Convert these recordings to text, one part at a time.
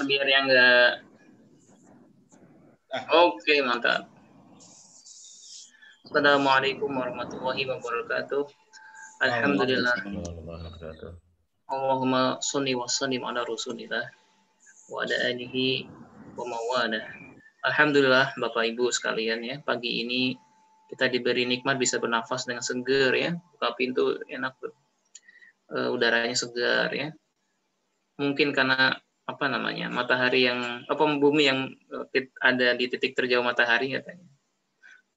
biar yang enggak. Oke, mantap. Assalamualaikum warahmatullahi wabarakatuh. Alhamdulillah. Allahumma sholli wa sallim ala rasulillah wa ala alihi wa mawalah. Alhamdulillah Bapak Ibu sekalian ya, pagi ini kita diberi nikmat bisa bernafas dengan segar ya. Buka pintu enak tuh. Udaranya segar ya. Mungkin karena matahari yang bumi yang ada di titik terjauh matahari katanya.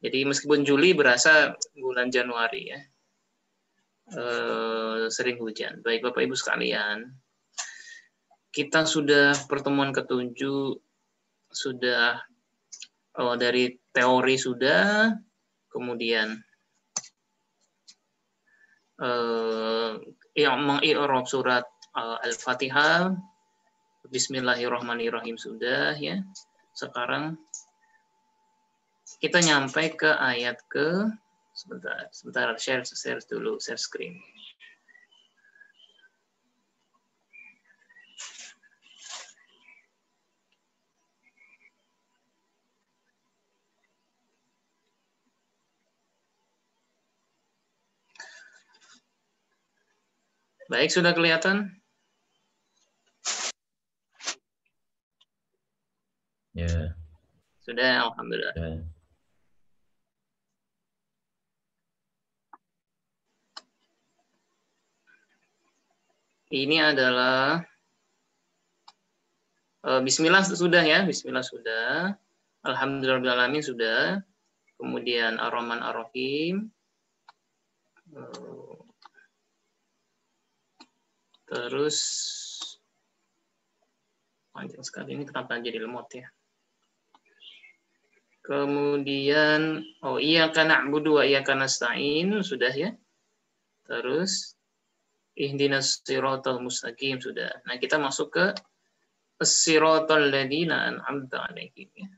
Jadi meskipun Juli berasa bulan Januari ya. Sering hujan. Baik Bapak Ibu sekalian, kita sudah pertemuan ke-7, sudah dari teori sudah, kemudian mengi'rab surat Al-Fatihah, Bismillahirrahmanirrahim sudah ya. Sekarang kita nyampe ke ayat ke sebentar share dulu, share screen. Baik, sudah kelihatan? Ya. Sudah, alhamdulillah. Ya. Ini adalah Bismillah sudah ya, Bismillah sudah, Alhamdulillahirrahmanirrahim sudah, kemudian Ar-Rahman Ar-Rahim, terus panjang sekali ini kenapa jadi lemot ya. Kemudian iyyaka na'budu wa iyyaka nasta'in sudah ya. Terus ihdinas siratal mustaqim sudah. Nah, kita masuk ke as-siratal ladzina an'amta 'alaihim ya.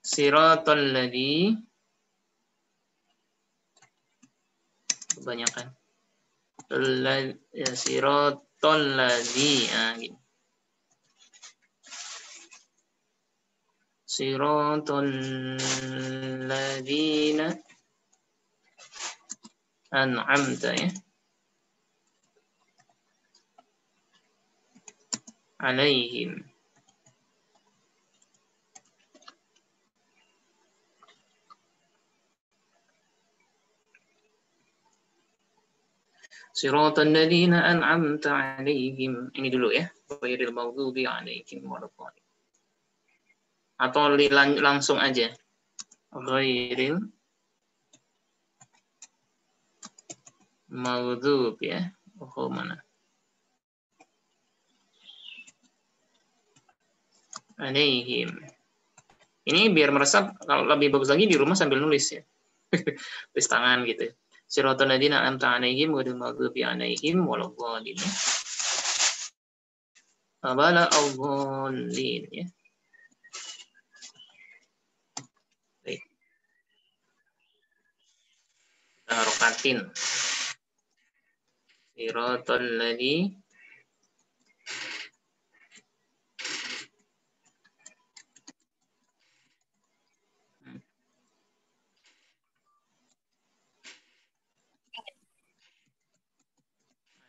Siratal ladzi kebanyakan. Siratal ladzi gitu. Siratal ladzina an'amta ya. Alaihim. Siratal ladzina an'amta alaihim. Ini dulu ya. Ghairil maghdubi alaihim waladdallin. Atau langsung aja. Ghairil maghdub ya. Mana? Alaihim. Ini biar meresap, kalau lebih bagus lagi di rumah sambil nulis ya. Tulis tangan gitu. Siratal ladzina an'amta alaihim ghairil maghdubi alaihim waladdallin. Wala adhdallin ya. Baik. Harokatin. Siratal ladzina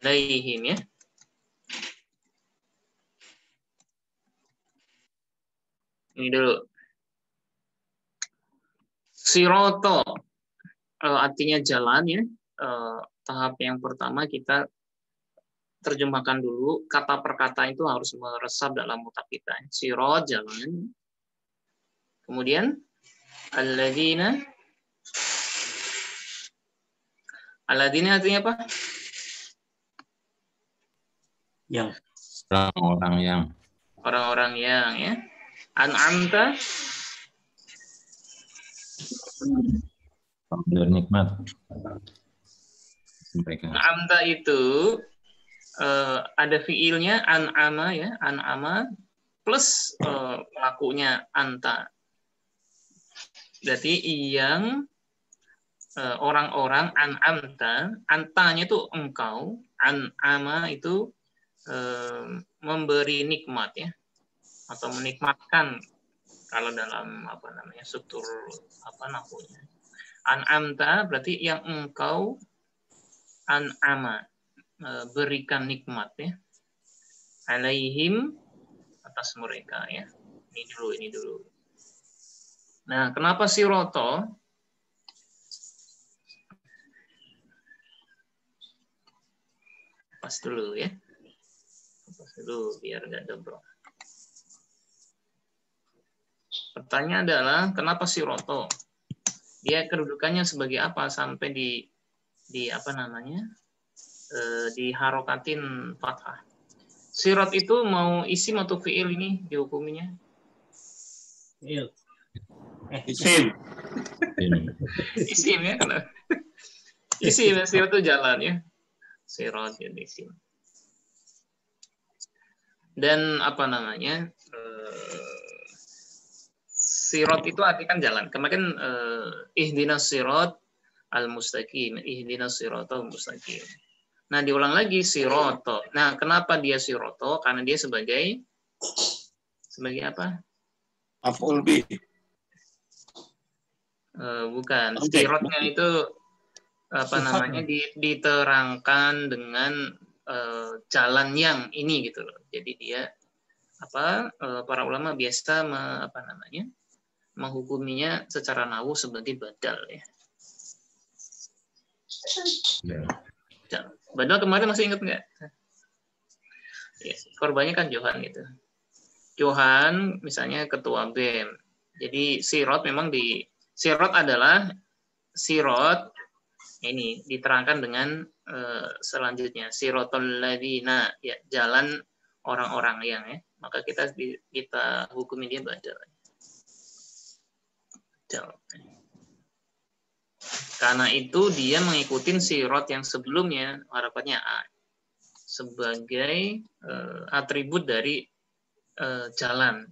alaihim ya. Ini dulu. Siroto artinya jalan ya. Tahap yang pertama kita terjemahkan dulu. Kata per kata itu harus meresap dalam otak kita. Sirot jalan. Kemudian alladzina artinya apa? Yang orang-orang yang ya. An'amta pemberi nikmat mereka. An'amta itu ada fiilnya an'ama ya, an'ama plus pelakunya anta. Berarti yang orang-orang an'amta, antanya itu engkau, an'ama itu memberi nikmat ya, atau menikmatkan kalau dalam apa namanya struktur apa namanya. An'amta berarti yang engkau an'ama berikan nikmat ya. Alaihim atas mereka ya. Ini dulu. Nah, kenapa siroto? Pas dulu ya. Pas dulu biar nggak double. Pertanyaan adalah kenapa siroto? Dia kedudukannya sebagai apa sampai di apa namanya? Diharokatin fathah. Sirot itu mau isim atau fiil ini dihukuminya? Fiil. Isim. Isim ya kalau isim sirot itu jalan ya. Sirot jadi isim. Dan apa namanya? Sirot itu artinya kan jalan. Kemarin ihdinas sirot al-mustaqim, ihdinas siratal mustaqim. Nah, diulang lagi siroto. Nah, kenapa dia siroto? Karena dia sebagai apa? Maf'ul bih. Bukan. Sirotnya itu apa namanya diterangkan dengan jalan yang ini gitu loh. Jadi dia apa para ulama biasa apa namanya menghukuminya secara nahu sebagai badal ya. Badal kemarin masih ingat nggak? Ya, korbannya kan Johan gitu. Johan misalnya ketua BEM. Jadi sirot memang sirot adalah sirot ini diterangkan dengan selanjutnya sirotol ladina ya jalan orang-orang yang ya maka kita hukumi dia badal. Karena itu dia mengikuti sirot yang sebelumnya harapannya A sebagai atribut dari jalan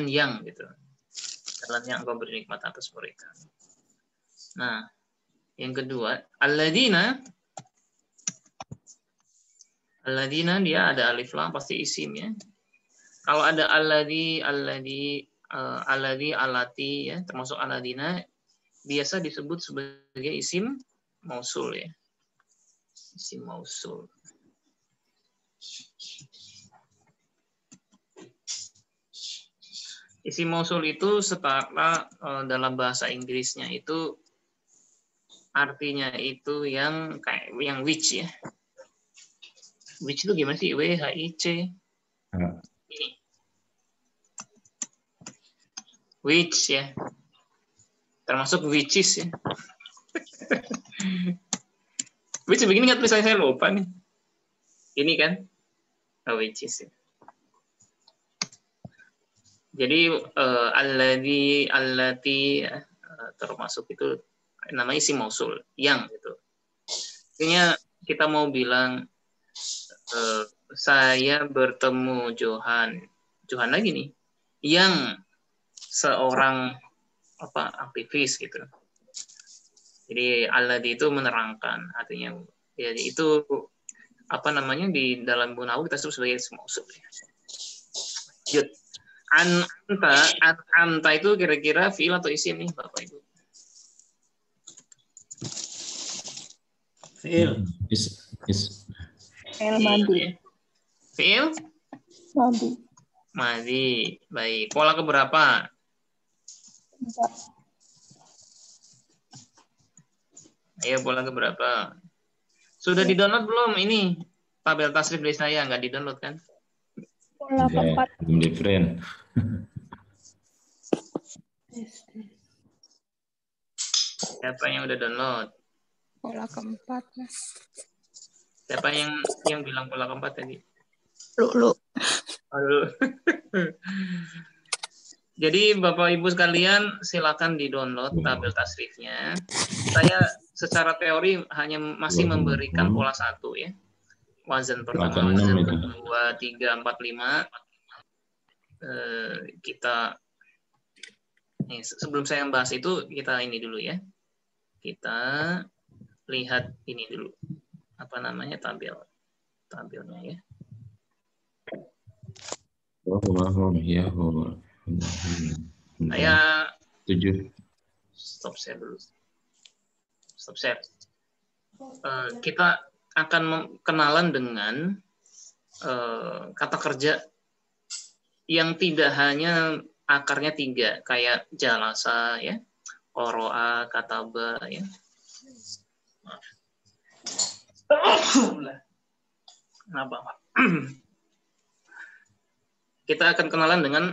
yang gitu. Jalan yang engkau beri nikmat atas mereka. Nah, yang kedua, alladzina dia ada alif lam pasti isim ya. Kalau ada alladzi alati ya, termasuk alladzina biasa disebut sebagai isim mausul ya. Isim mausul. Isim mausul itu setara dalam bahasa Inggrisnya itu artinya itu yang kayak yang which ya. Which itu gimana sih? WHIC. Ini. Which ya. Termasuk which is ya. Which begini nggak tulisannya saya lupa nih. Ini kan. Which is ya. Jadi allati termasuk itu namanya isim mausul yang gitu. Artinya kita mau bilang saya bertemu Johan lagi nih yang seorang apa aktivis gitu. Jadi alladzi itu menerangkan artinya jadi itu apa namanya di dalam Bunawi kita sebut sebagai isim mausul. Lanjut. Anta itu kira-kira fiil atau isim nih Bapak Ibu? Fiil. Fiil madi. Fiil? Madi. Madi. Baik. Pola keberapa? 4. Ayo pola keberapa? Sudah di-download belum ini? Tabel tasrif dari saya nggak di-download kan? Pola keempat. Belum di print. Siapa yang udah download? Pola keempat, Mas. Siapa yang bilang pola keempat tadi? Lu. Aduh. Jadi Bapak Ibu sekalian silakan di-download tabel tasrifnya. Saya secara teori hanya masih memberikan pola 1 ya. Wazan pertama, wazan kedua, 3, 4, 5. Kita Nih, sebelum saya membahas itu, kita ini dulu ya. Kita lihat ini dulu. Apa namanya, tampilnya ya. Saya 7. Stop share dulu. Stop share. Kita akan kenalan dengan kata kerja yang tidak hanya akarnya 3, kayak jalasa ya, qoro'a, kataba ya. Kenapa? Kita akan kenalan dengan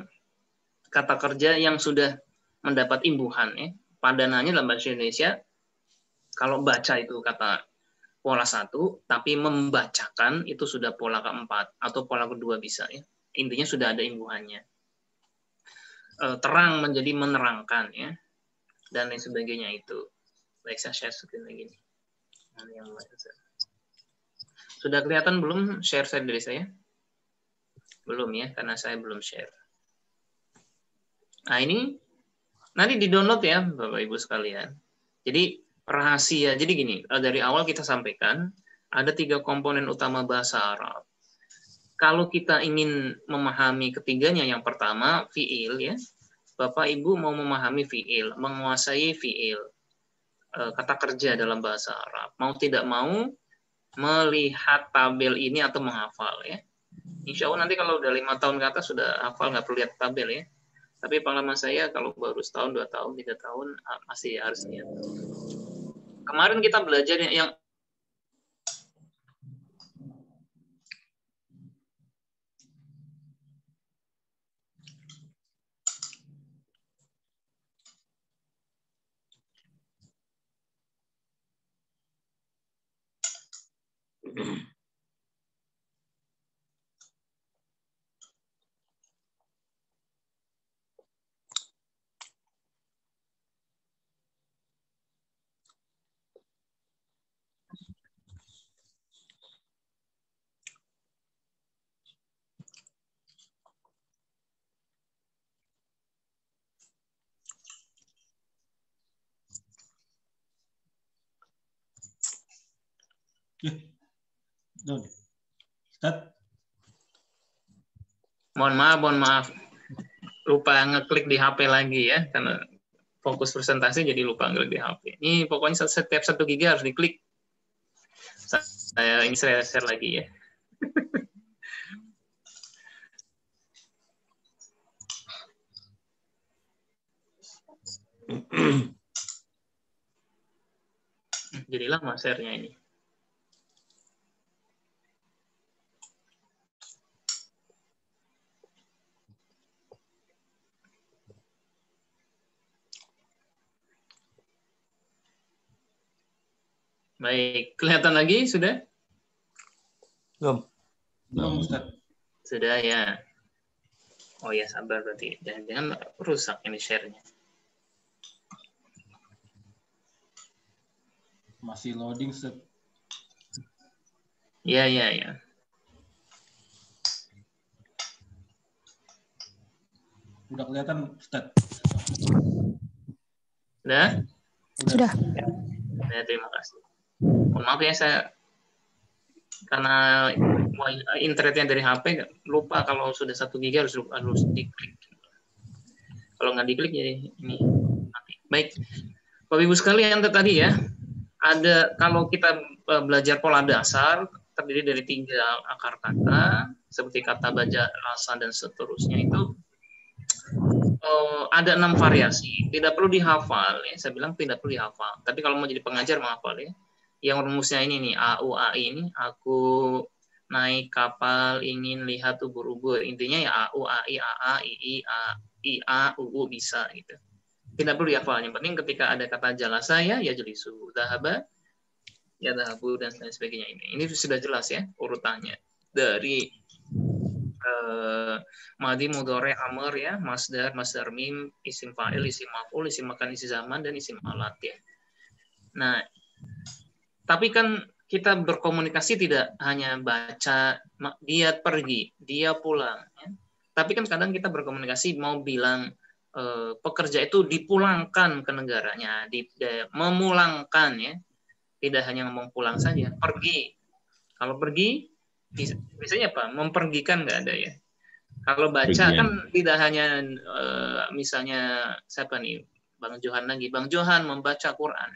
kata kerja yang sudah mendapat imbuhan ya. Padanannya dalam bahasa Indonesia, kalau baca itu kata pola 1, tapi membacakan itu sudah pola keempat atau pola kedua bisa ya. Intinya sudah ada imbuhannya. Terang menjadi menerangkan ya, dan lain sebagainya itu. Baik, saya share screen lagi nih. Sudah kelihatan belum share dari saya? Belum ya, karena saya belum share. Nah ini nanti di-download ya Bapak Ibu sekalian. Jadi rahasia, jadi gini, dari awal kita sampaikan ada 3 komponen utama bahasa Arab. Kalau kita ingin memahami ketiganya, yang pertama fiil ya. Bapak Ibu mau memahami fiil, menguasai fiil, kata kerja dalam bahasa Arab. Mau tidak mau melihat tabel ini atau menghafal ya. Insya Allah nanti kalau udah 5 tahun ke atas sudah hafal, nggak perlu lihat tabel ya. Tapi pengalaman saya kalau baru setahun, 2 tahun, 3 tahun masih harus lihat. Kemarin kita belajar yang mohon maaf. Lupa ngeklik di HP lagi ya, karena fokus presentasi jadi lupa ngeklik di HP. Ini pokoknya setiap 1 GB harus diklik. Saya share lagi ya. Jadi lama share-nya ini. Baik, kelihatan lagi sudah? Belum Ustaz. Sudah ya. Oh ya, sabar berarti. Jangan rusak ini share-nya. Masih loading Ustaz. Ya. Udah kelihatan Ustaz. Sudah? Sudah. Ya, terima kasih. Mohon maaf ya, saya karena internetnya dari HP lupa kalau sudah 1 GB harus diklik. Kalau nggak diklik jadi ini mati. Baik, Bapak Ibu sekalian tadi ya, ada kalau kita belajar pola dasar terdiri dari 3 akar kata seperti kata, baja, rasa dan seterusnya itu ada 6 variasi. Tidak perlu dihafal ya, saya bilang tidak perlu dihafal. Tapi kalau mau jadi pengajar menghafal ya. Yang rumusnya ini nih, AU, AI ini, aku naik kapal, ingin lihat ubur-ubur. Intinya ya AU, AI, AA, II, IA, UU bisa gitu. Tidak perlu dihafal. Yang penting ketika ada kata jalasa ya jelisu, dahaba, ya dahabu, dan lain sebagainya ini. Ini sudah jelas ya urutannya. Dari madi, mudhari, amr ya, masdar, masdar mim, isim fa'il, isim maf'ul, isim makan, isim zaman, dan isim alat ya. Nah, tapi kan kita berkomunikasi tidak hanya baca, dia pergi, dia pulang. Ya. Tapi kan kadang kita berkomunikasi mau bilang pekerja itu dipulangkan ke negaranya, memulangkan ya, tidak hanya ngomong pulang saja, pergi. Kalau pergi biasanya apa? Mempergikan nggak ada ya. Kalau baca kan tidak hanya misalnya siapa nih, Bang Johan lagi, Bang Johan membaca Quran.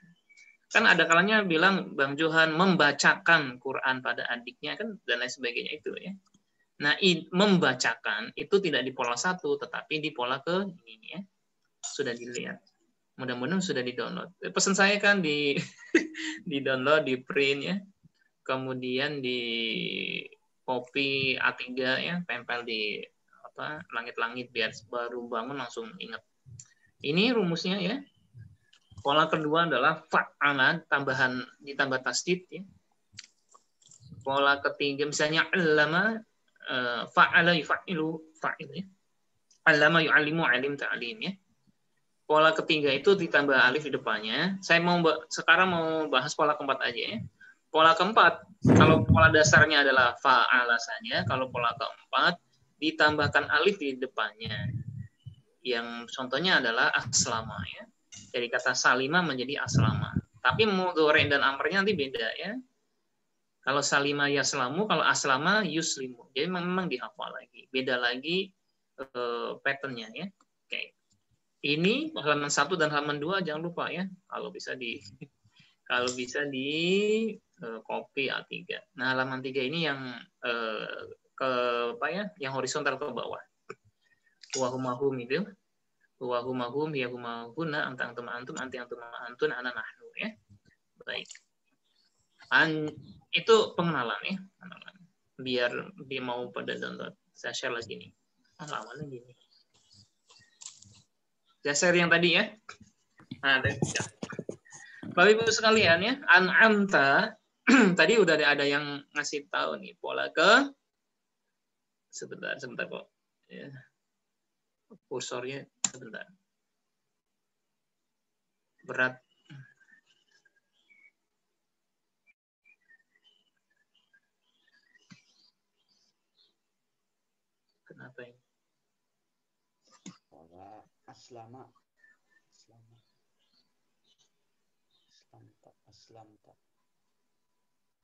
Kan ada kalanya bilang Bang Johan membacakan Quran pada adiknya kan dan lain sebagainya itu ya. Nah, membacakan itu tidak di pola 1, tetapi di pola ke ini ya. Sudah dilihat. Mudah-mudahan sudah di-download. Pesan saya kan di-download, di print ya. Kemudian di copy A3 ya, tempel di langit-langit biar baru bangun langsung ingat. Ini rumusnya ya. Pola kedua adalah fa'ala, tambahan ditambah tasdid ya. Pola ketiga misalnya allama, fa'ala yufa'ilu fa'il ya. Allama yu'allimu alim ta'lim ya. Pola ketiga itu ditambah alif di depannya. Saya sekarang mau bahas pola keempat aja ya. Pola keempat, kalau pola dasarnya adalah fa'ala saja, kalau pola keempat ditambahkan alif di depannya. Yang contohnya adalah aslama ya. Dari kata salima menjadi aslama. Tapi mudhari dan amrnya nanti beda ya. Kalau salima yaslamu, kalau aslama yuslimu. Jadi memang dihafal lagi. Beda lagi patternnya ya. Oke. Ini halaman 1 dan halaman 2 jangan lupa ya. Kalau bisa di copy A3. Nah, halaman 3 ini yang yang horizontal ke bawah. Wahumahum itu. Wahumahum yahumahuna antum antum anti antum antun ana nahnu ya. Baik. Itu pengenalan ya, pengenalan. Biar dia mau pada download. Saya share lagi nih. Halaman gini. Saya share yang tadi ya. Nah, Bapak Ibu sekalian ya, an'amta tadi udah ada yang ngasih tahu nih pola ke sebentar kok. Ya. Kursornya sebentar. Berat. Kenapa ini? Aslamta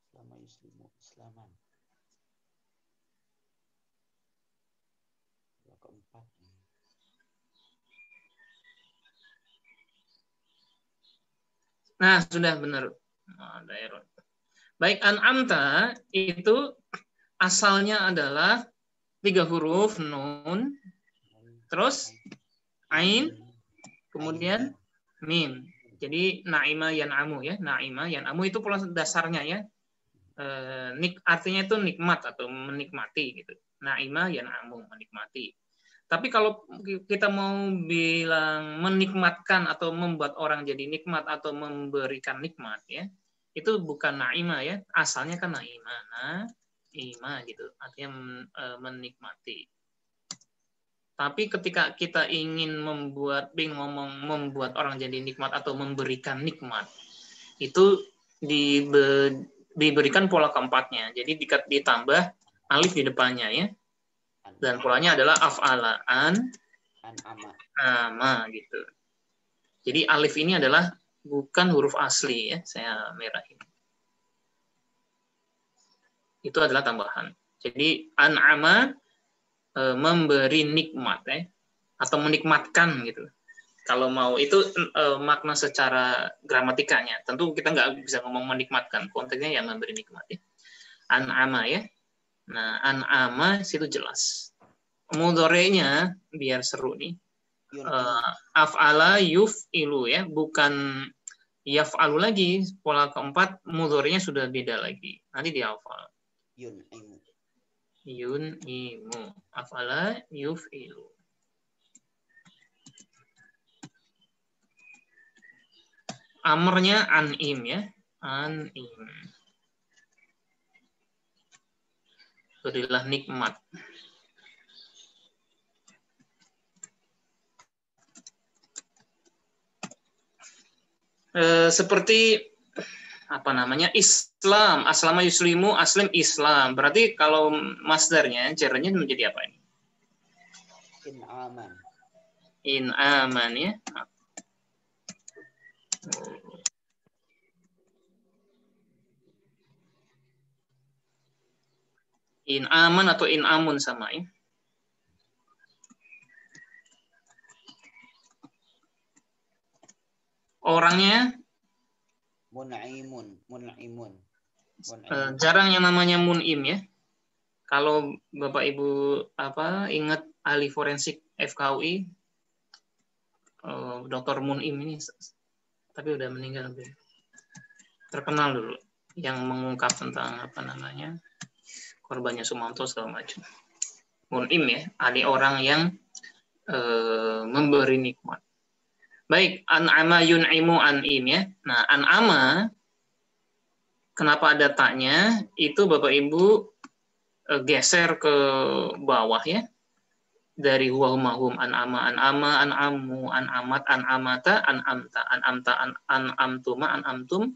Aslama yuslimu islaman. Yang keempat. Nah, sudah benar. Ada error. Baik, an'amta itu asalnya adalah 3 huruf nun, terus ain, kemudian mim. Jadi naima yan'amu ya, naima yan'amu itu pola dasarnya ya. Artinya itu nikmat atau menikmati gitu. Naima yan'amu, menikmati. Tapi kalau kita mau bilang menikmatkan atau membuat orang jadi nikmat atau memberikan nikmat ya, itu bukan naima ya, asalnya kan naima, naima gitu, artinya menikmati. Tapi ketika kita ingin membuat orang jadi nikmat atau memberikan nikmat, itu diberikan pola keempatnya. Jadi ditambah alif di depannya ya. Dan polanya adalah af'ala ama gitu. Jadi alif ini adalah bukan huruf asli ya, saya merahin. Itu adalah tambahan. Jadi an'ama memberi nikmat ya, atau menikmatkan gitu. Kalau mau itu makna secara gramatikanya. Tentu kita nggak bisa ngomong menikmatkan. Konteksnya yang memberi nikmat ya. An'ama ya. Nah, an'ama situ jelas. Mudhari'nya biar seru nih. Af'ala yuf'ilu ya, bukan yaf'alu lagi. Pola keempat mudhari'nya sudah beda lagi. Nanti dihafal. Yun'imu. Af'ala yuf'ilu. Amrnya an'im ya. An'im. Berilah nikmat. Seperti apa namanya Islam, aslama yuslimu, aslim Islam. Berarti kalau masdarnya, jaranya menjadi apa ini? In'aman. In aman ya. In aman atau in amun sama ya. Orangnya Mun'imun. jarang yang namanya mun'im ya. Kalau Bapak Ibu ingat ahli forensik FKUI, Dr. Mun'im ini, tapi udah meninggal, terkenal dulu, yang mengungkap tentang korbannya Sumanto segala macam. Mun'im ya, ahli orang yang memberi nikmat. Baik, an'ama yun'imu an'im ya. Nah, an'ama, kenapa ada taknya? Itu Bapak Ibu geser ke bawah ya. Dari huwa humahum an'ama an'amu an'amat an'amata an'amta an'amta an'amtuma an'amtum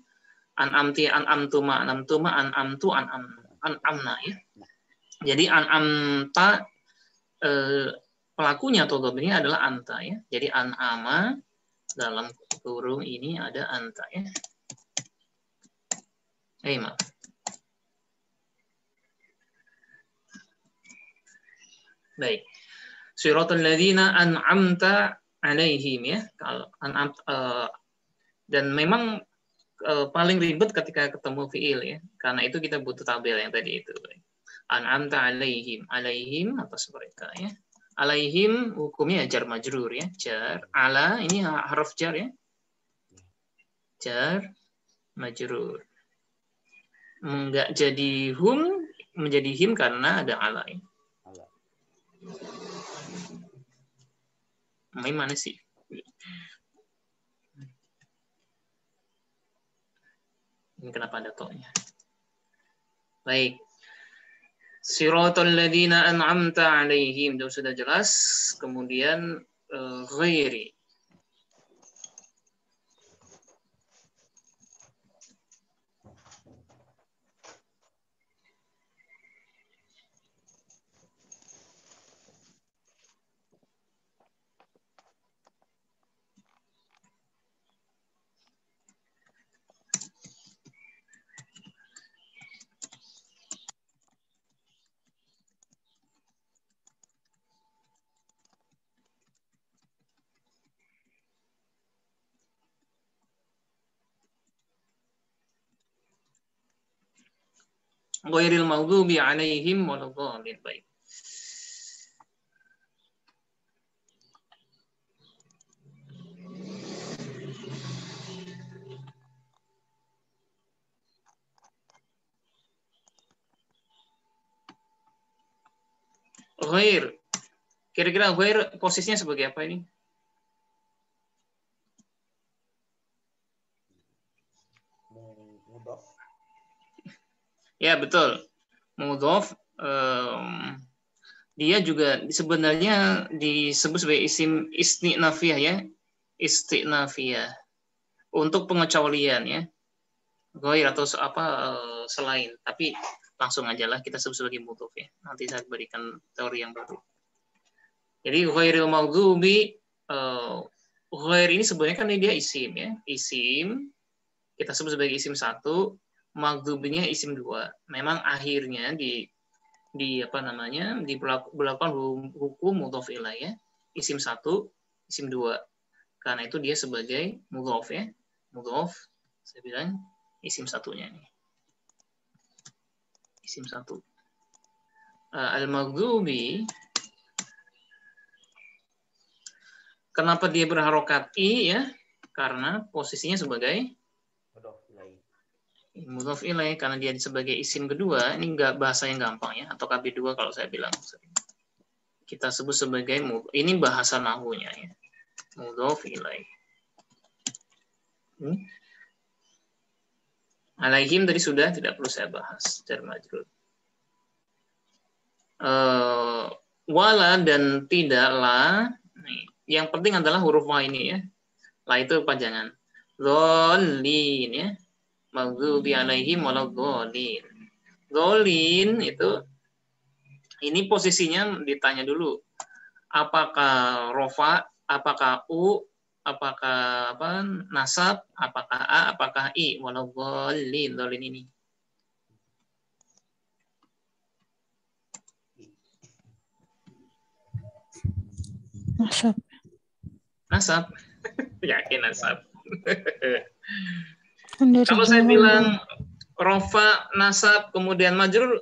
an'amti an'amtuma an'amtuma an'amtu an'amna ya. Jadi an'amta pelakunya atau domirnya adalah anta ya. Jadi an'ama dalam kurung ini ada anta ya. Maaf. Baik. Siratal ladzina an'amta alaihim ya. Dan memang paling ribet ketika ketemu fiil ya. Karena itu kita butuh tabel yang tadi itu. An'amta alaihim. Alaihim atas mereka ya. Alaihim hukumnya jar majrur ya. Jar. Ala ini harf jar ya. Jar majrur. Enggak jadi hum menjadi him karena ada ala ya. Mana sih? Ini kenapa ada toknya? Baik. Siratal ladzina an'amta alaihim, sudah jelas. Kemudian ghairi. Ghairil maghdubi alaihim waladhdallin. Baik. Ghair. Kira-kira ghair posisinya sebagai apa ini? Mudhaf. Ya, betul. Mudhaf. Dia juga sebenarnya disebut sebagai isim istinafiyah ya. Istinafiyah. Untuk pengecualian ya. Ghair atau selain. Tapi langsung aja lah kita sebut sebagai mudhaf ya. Nanti saya berikan teori yang baru. Jadi ghairil maghdubi, ghair ini sebenarnya kan dia isim ya. Isim kita sebut sebagai isim 1, maghdubinya isim 2. Memang akhirnya diberlakukan hukum mudhaf ilaih ya. Isim 1, isim 2. Karena itu dia sebagai mudhaf ya. Mudhaf saya bilang isim satunya nih. Isim 1. Al-maghdubi, kenapa dia berharokat i ya? Karena posisinya sebagai mudhaf ilaih, karena dia sebagai isim kedua. Ini enggak bahasa yang gampang ya, atau KB2 kalau saya bilang. Kita sebut sebagai ini bahasa nahwunya ya. Mudhaf ilaih. Alaihim tadi sudah, tidak perlu saya bahas. Jar majrur. Wala dan tidaklah. Nih, yang penting adalah huruf wa ini ya. La itu panjangan. Dzallin ya. Maghdubi alaihim waladhdallin. Dzallin itu ini posisinya ditanya dulu. Apakah rofa apakah u, apakah apa nasab, apakah a, apakah i, walau dhalin ini. Nasab. Nasab. Yakin nasab. Dari Kalau saya jauh. bilang rofa, nasab, kemudian majrur,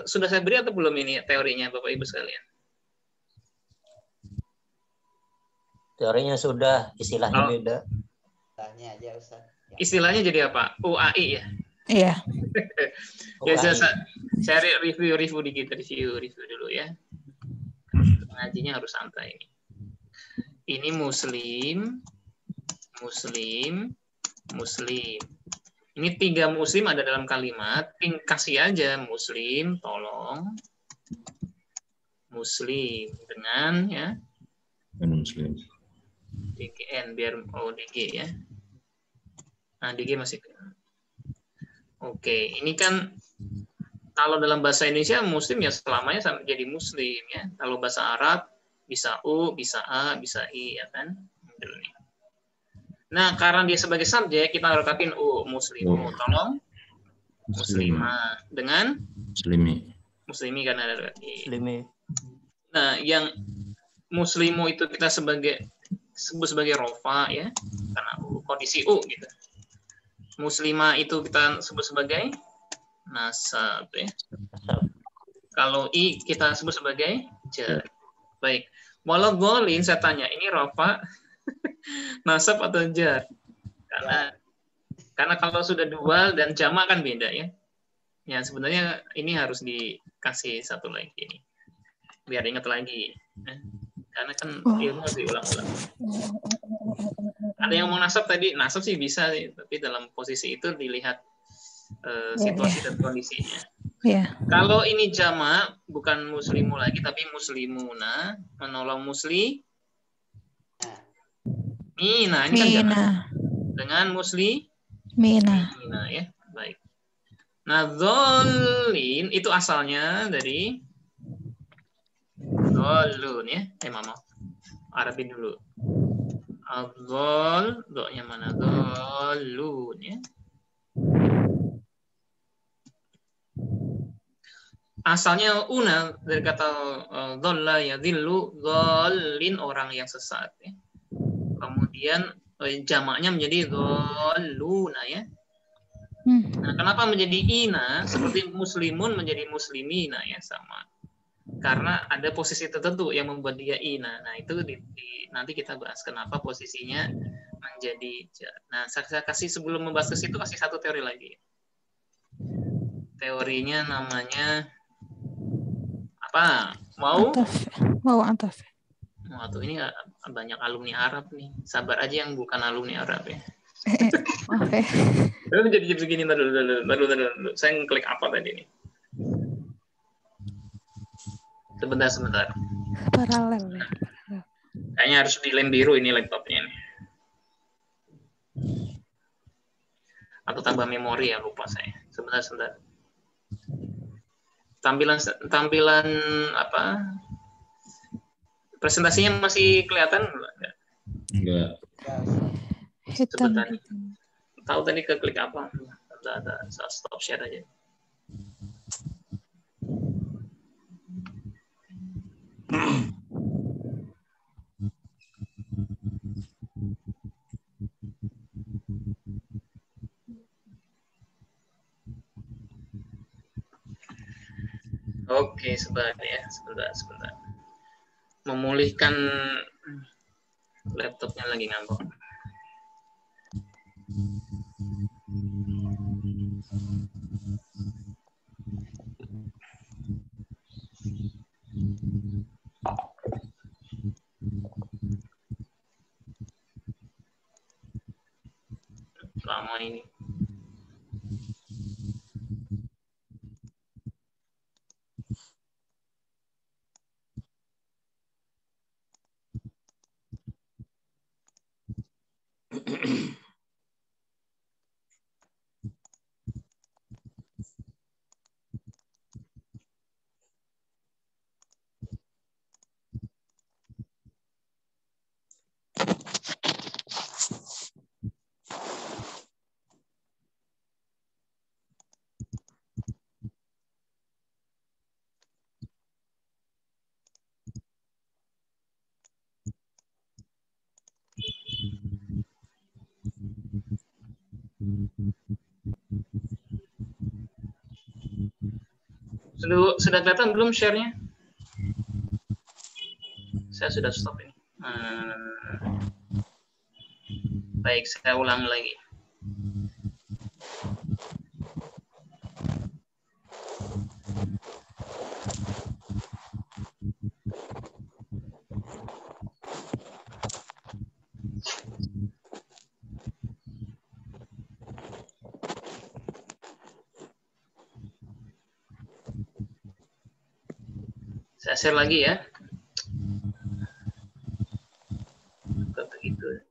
sudah saya beri atau belum ini teorinya Bapak Ibu sekalian? Teorinya sudah, istilahnya Oh. beda. Tanya aja Ustaz. Ya. Istilahnya jadi apa? UAI ya? Iya. Ya, UAI. saya review dulu ya. Ngajinya harus santai ini. Ini muslim. Ini 3 muslim ada dalam kalimat. Kasih aja muslim, tolong. Muslim dengan ya. Muslim. DGN biar DG ya. Nah, DG masih. Oke, ini kan kalau dalam bahasa Indonesia muslim ya selamanya jadi muslim ya. Kalau bahasa Arab bisa u, bisa a, bisa i ya kan. Nah, karena dia sebagai subjek kita harapin muslimu. Tolong muslimah dengan muslimi kan ada berarti. Muslimi. Nah, yang muslimu itu kita sebut sebagai rofa ya, karena kondisi u gitu. Muslimah itu kita sebut sebagai nasab ya. Kalau i kita sebut sebagai jar. Baik. Walau dhalin saya tanya, ini rofa nasab atau jar? Karena kalau sudah dual dan jamak kan beda ya. Ya sebenarnya ini harus dikasih satu lagi ini. Biar ingat lagi. Karena kan ilmu harus diulang-ulang. Ada yang mau nasab tadi, nasab sih bisa, tapi dalam posisi itu dilihat situasi dan kondisinya. Iya. Kalau ini jamak, bukan muslimu lagi, tapi muslimuna, menolong muslimina, ini kan jamak. Dengan muslimina ya, baik. Nah, dzallin itu asalnya dari dzallun ya. Maaf. Arabin dulu. Adzal, do-nya mana? Dzallun ya. Asalnya una dari kata dhalla ya dhillu, dhallin orang yang sesat ya. Kemudian jamaknya menjadi dhalluna ya. Nah, kenapa menjadi ina seperti muslimun menjadi muslimina ya sama? Karena ada posisi tertentu yang membuat dia ina. Nah, itu nanti kita bahas kenapa posisinya menjadi jar. Nah, saya kasih sebelum membahas ke situ kasih satu teori lagi. Teorinya namanya apa? Mau Antaf. Waduh, ini banyak alumni Arab nih. Sabar aja yang bukan alumni Arab ya. Oke. Lalu jadi begini, dulu. Saya ngeklik apa tadi nih? Sebentar. Paralel ya. Kayaknya harus di lem biru ini laptopnya nih. Atau tambah memori ya, lupa saya. Sebentar. Tampilan apa? Presentasinya masih kelihatan enggak? Hitam. Sebentar. Tahu tadi keklik apa? Ada stop share aja. Oke, sebentar. Memulihkan laptopnya lagi ngambek. Lama ini. Sudah kelihatan belum share-nya? Saya sudah stop ini. Baik, saya ulang lagi. Saya share lagi ya. Begitu.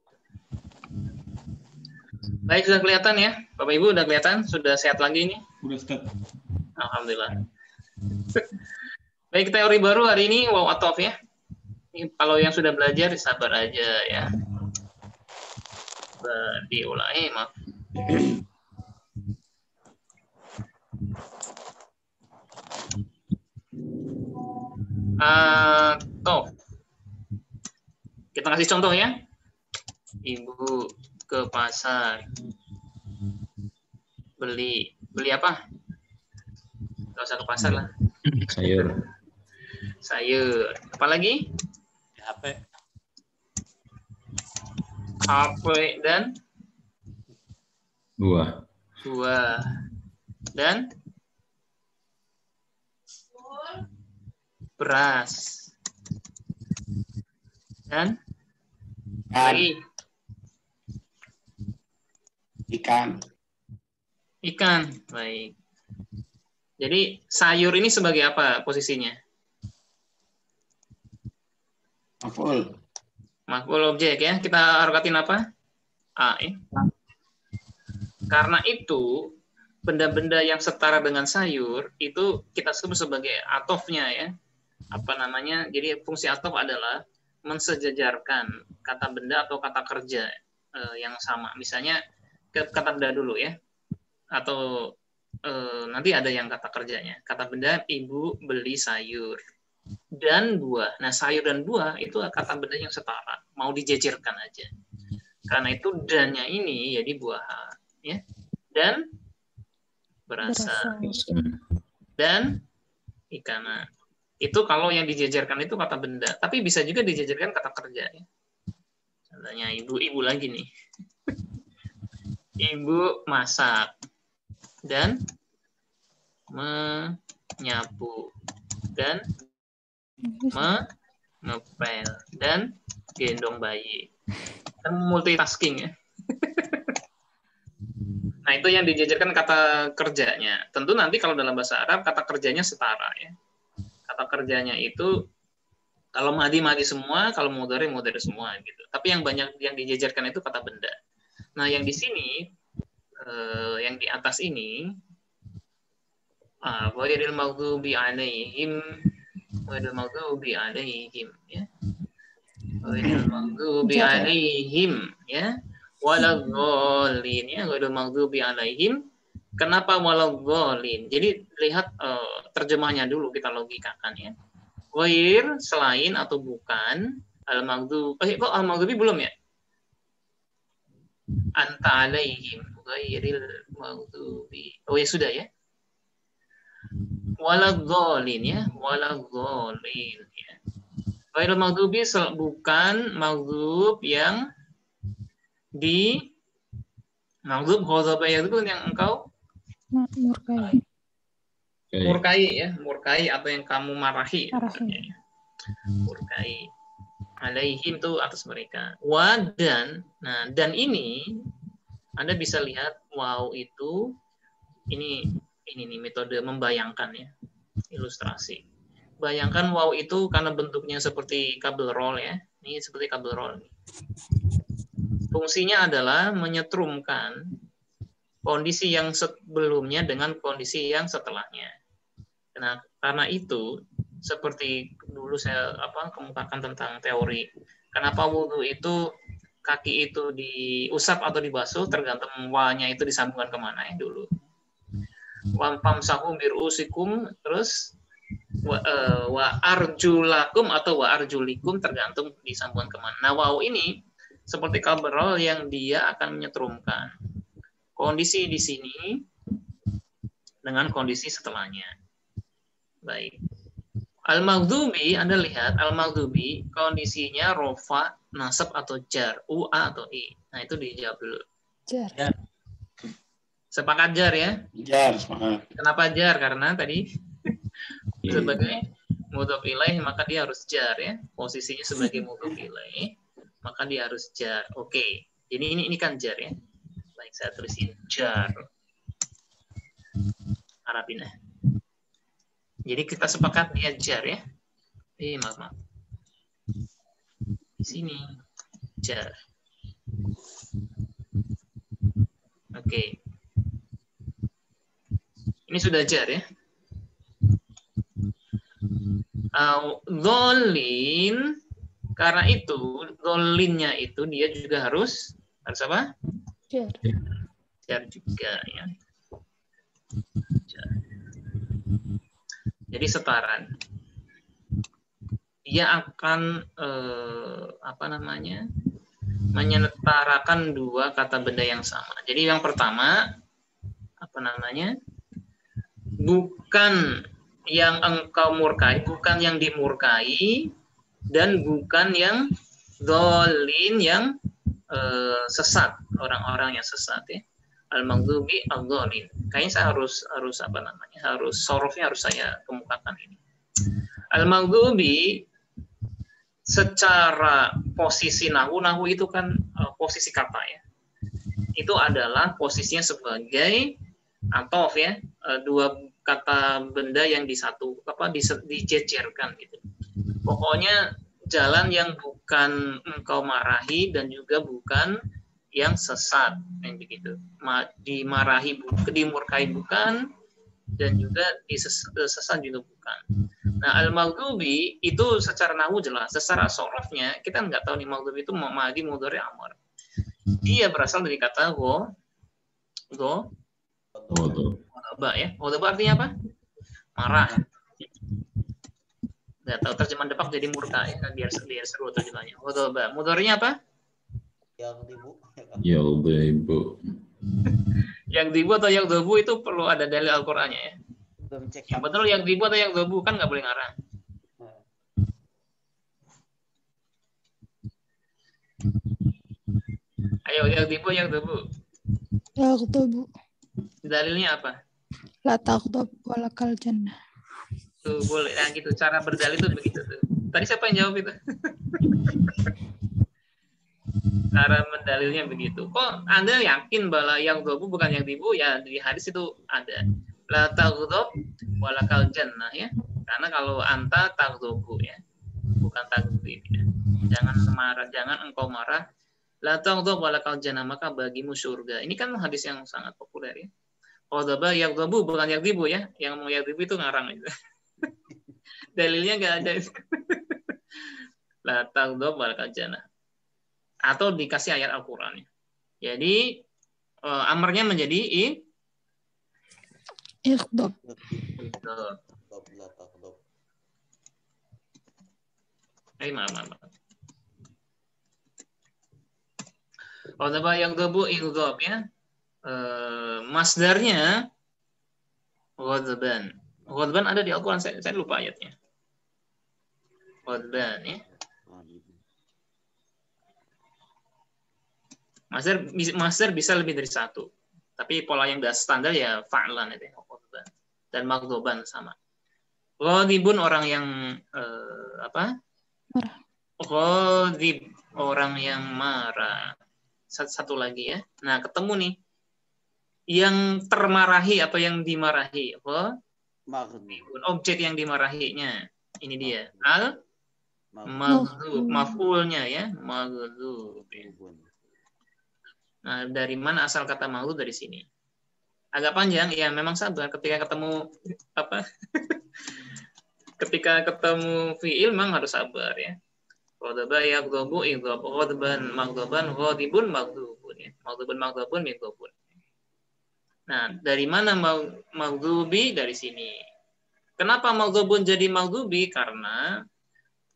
Baik, sudah kelihatan ya, Bapak Ibu udah kelihatan, sudah sehat lagi ini. Udah Ustaz. Alhamdulillah. Baik, teori baru hari ini waw atof ya. Ini kalau yang sudah belajar sabar aja ya. Diulangi, maaf. Toh. Kita kasih contoh ya. Ibu ke pasar. Beli apa? Gak usah ke pasar lah. Sayur. Sayur. Apalagi? HP. HP dan Buah. Dan beras dan lagi Ikan. Baik. Jadi sayur ini sebagai apa posisinya? Maf'ul objek ya. Kita harakatin apa? A ya. Karena itu benda-benda yang setara dengan sayur itu kita sebut sebagai atofnya ya. Apa namanya? Jadi fungsi atof adalah mensejajarkan kata benda atau kata kerja yang sama. Misalnya kata benda dulu ya. Atau nanti ada yang kata kerjanya. Kata benda, ibu beli sayur dan buah. Nah, sayur dan buah itu kata benda yang setara. Mau dijejerkan aja. Karena itu dannya ini jadi buah ya. Dan berasa. Dan ikana. Itu kalau yang dijejerkan itu kata benda. Tapi bisa juga dijejerkan kata kerja ya. Contohnya ibu lagi nih. Ibu masak dan menyapu dan ngepel dan gendong bayi. Kan multitasking ya. Nah, itu yang dijajarkan kata kerjanya. Tentu nanti kalau dalam bahasa Arab kata kerjanya setara ya. Kata kerjanya itu kalau madi semua, kalau mudhari semua gitu. Tapi yang banyak yang dijajarkan itu kata benda. Nah, yang di sini yang di atas ini ghairil maghdubi alaihim ya. Ghairil maghdubi alaihim ya. Waladhdallin ya, ghairil maghdubi alaihim. Kenapa waladhdallin? Jadi lihat terjemahnya dulu, kita logikakan ya. Ghair selain atau bukan, al-maghdubi. Kok al-maghdubi belum ya? Anta alaihim ghairil maghdubi. Oh ya sudah ya. Waladhdallin ya, waladhdallin ya. Ghairil maghdubi bukan maghdub yang di maghdub ghadaba itu yang engkau murkai ya, murkai atau yang kamu marahi. Murkai. Alaihim itu atas mereka. Wa dan, nah dan ini Anda bisa lihat wow itu ini nih metode membayangkan ya, ilustrasi. Bayangkan wow itu karena bentuknya seperti kabel roll ya. Ini seperti kabel roll. Fungsinya adalah menyetrumkan kondisi yang sebelumnya dengan kondisi yang setelahnya. Nah, karena itu seperti dulu saya kemukakan tentang teori kenapa wudhu itu kaki itu diusap atau dibasuh tergantung wa-nya itu disambungkan kemana ya dulu. Wamfamsahu birusikum terus wa arjulakum atau wa arjulikum tergantung disambungkan kemana. Nah, waw ini seperti kabel yang dia akan menyetrumkan kondisi di sini dengan kondisi setelahnya. Baik. Al-maghdubi, Anda lihat al-maghdubi kondisinya rofa, nasab atau jar, UA atau I. Nah, itu dijawab dulu. Jar. Sepakat jar ya? Jar, semangat. Kenapa jar? Karena tadi sebagai mudhof ilaih maka dia harus jar ya. Posisinya sebagai mudhof ilaih maka dia harus jar. Oke. Jadi ini kan jar ya. Baik, saya tulisin jar. Arabin ya. Jadi kita sepakat dia jar ya. Maaf. Di sini jar. Oke. Ini sudah jar ya. Dzolin, karena itu dzolinnya itu dia juga harus apa? Jar. Jar juga ya. Jar. Jadi setaran. Dia akan menyetarakan dua kata benda yang sama. Jadi yang pertama bukan yang engkau murkai, bukan yang dimurkai, dan bukan yang dzolin yang sesat, orang-orang yang sesat ya. Al-maghdubi al-dzolin. Kayaknya saya harus sorofnya harus saya kemukakan ini. Al-maghdubi secara posisi nahu itu kan posisi kata ya. Itu adalah posisinya sebagai atof ya, dua kata benda yang dijejerkan gitu. Pokoknya jalan yang bukan engkau marahi dan juga bukan yang sesat, yang begitu. Dimarahi, dimurkai bukan, dan juga sesat juga bukan. Nah, al-maghdubi itu secara nahwu jelas, secara sorofnya kita nggak tahu nih maghdubi itu madi mudhari amr. Dia berasal dari kata ghadaba ya. Ghadaba artinya apa? Marah. Nggak tahu terjemahan Depak jadi murka ya, biar seru terjemahnya. Ghadaba. Mudharinya apa? Yaghdabu. Yang dibu atau yang dobu itu perlu ada dalil Al-Qur'annya ya. Yang betul yang dibu atau yang dobu kan nggak boleh ngarang. Ayo yang dibu yang dobu. Yaghdabu. Dalilnya apa? La taghdab walakal jannah. Tuh boleh gitu cara berdalil itu begitu tuh. Tadi siapa yang jawab itu? Cara mendalilnya begitu. Kok Anda yakin bahwa yang dobu bukan yang dibu? Ya di hadis itu ada. La taghdab walakal jannah ya. Karena kalau anta taghdabu ya. Bukan taghdib ya. Jangan marah, jangan engkau marah. La taghdab walakal jannah, maka bagimu surga. Ini kan hadis yang sangat populer ya. Ghadaba yaghdabu bukan yang dibu ya. Yang mau yang dibu itu ngarang gitu. Dalilnya enggak ada. La taghdab walakal jannah. Atau dikasih ayat Al-Qur'an. Jadi amarnya menjadi Ighdab. Maaf. Ghadaba yang dobu ighdab ya. Masdarnya ghadban. Ghadban ada di Al-Qur'an, saya lupa ayatnya. Ghadban ya. Masdar bisa lebih dari satu. Tapi pola yang standar ya fa'lan itu. Dan maghduban sama. Ghadibun orang yang Ghadib orang yang marah. Satu lagi ya. Nah, ketemu nih. Yang termarahi atau yang dimarahi. Objek yang dimarahinya. Ini dia. Maghdub. Maf'ulnya ya. Maghdub. Nah, dari mana asal kata maghdub? Dari sini. Agak panjang, ya memang sabar. Ketika ketemu ketika ketemu fi'il memang harus sabar ya. Ghadaba yaghdabu ighdab, ghadban maghdaban, ghadibun maghdubun ya. Maghdubun maghdabun maghdubun. Nah, dari mana maghdubi? Dari sini. Kenapa maghdubun jadi maghdubi? Karena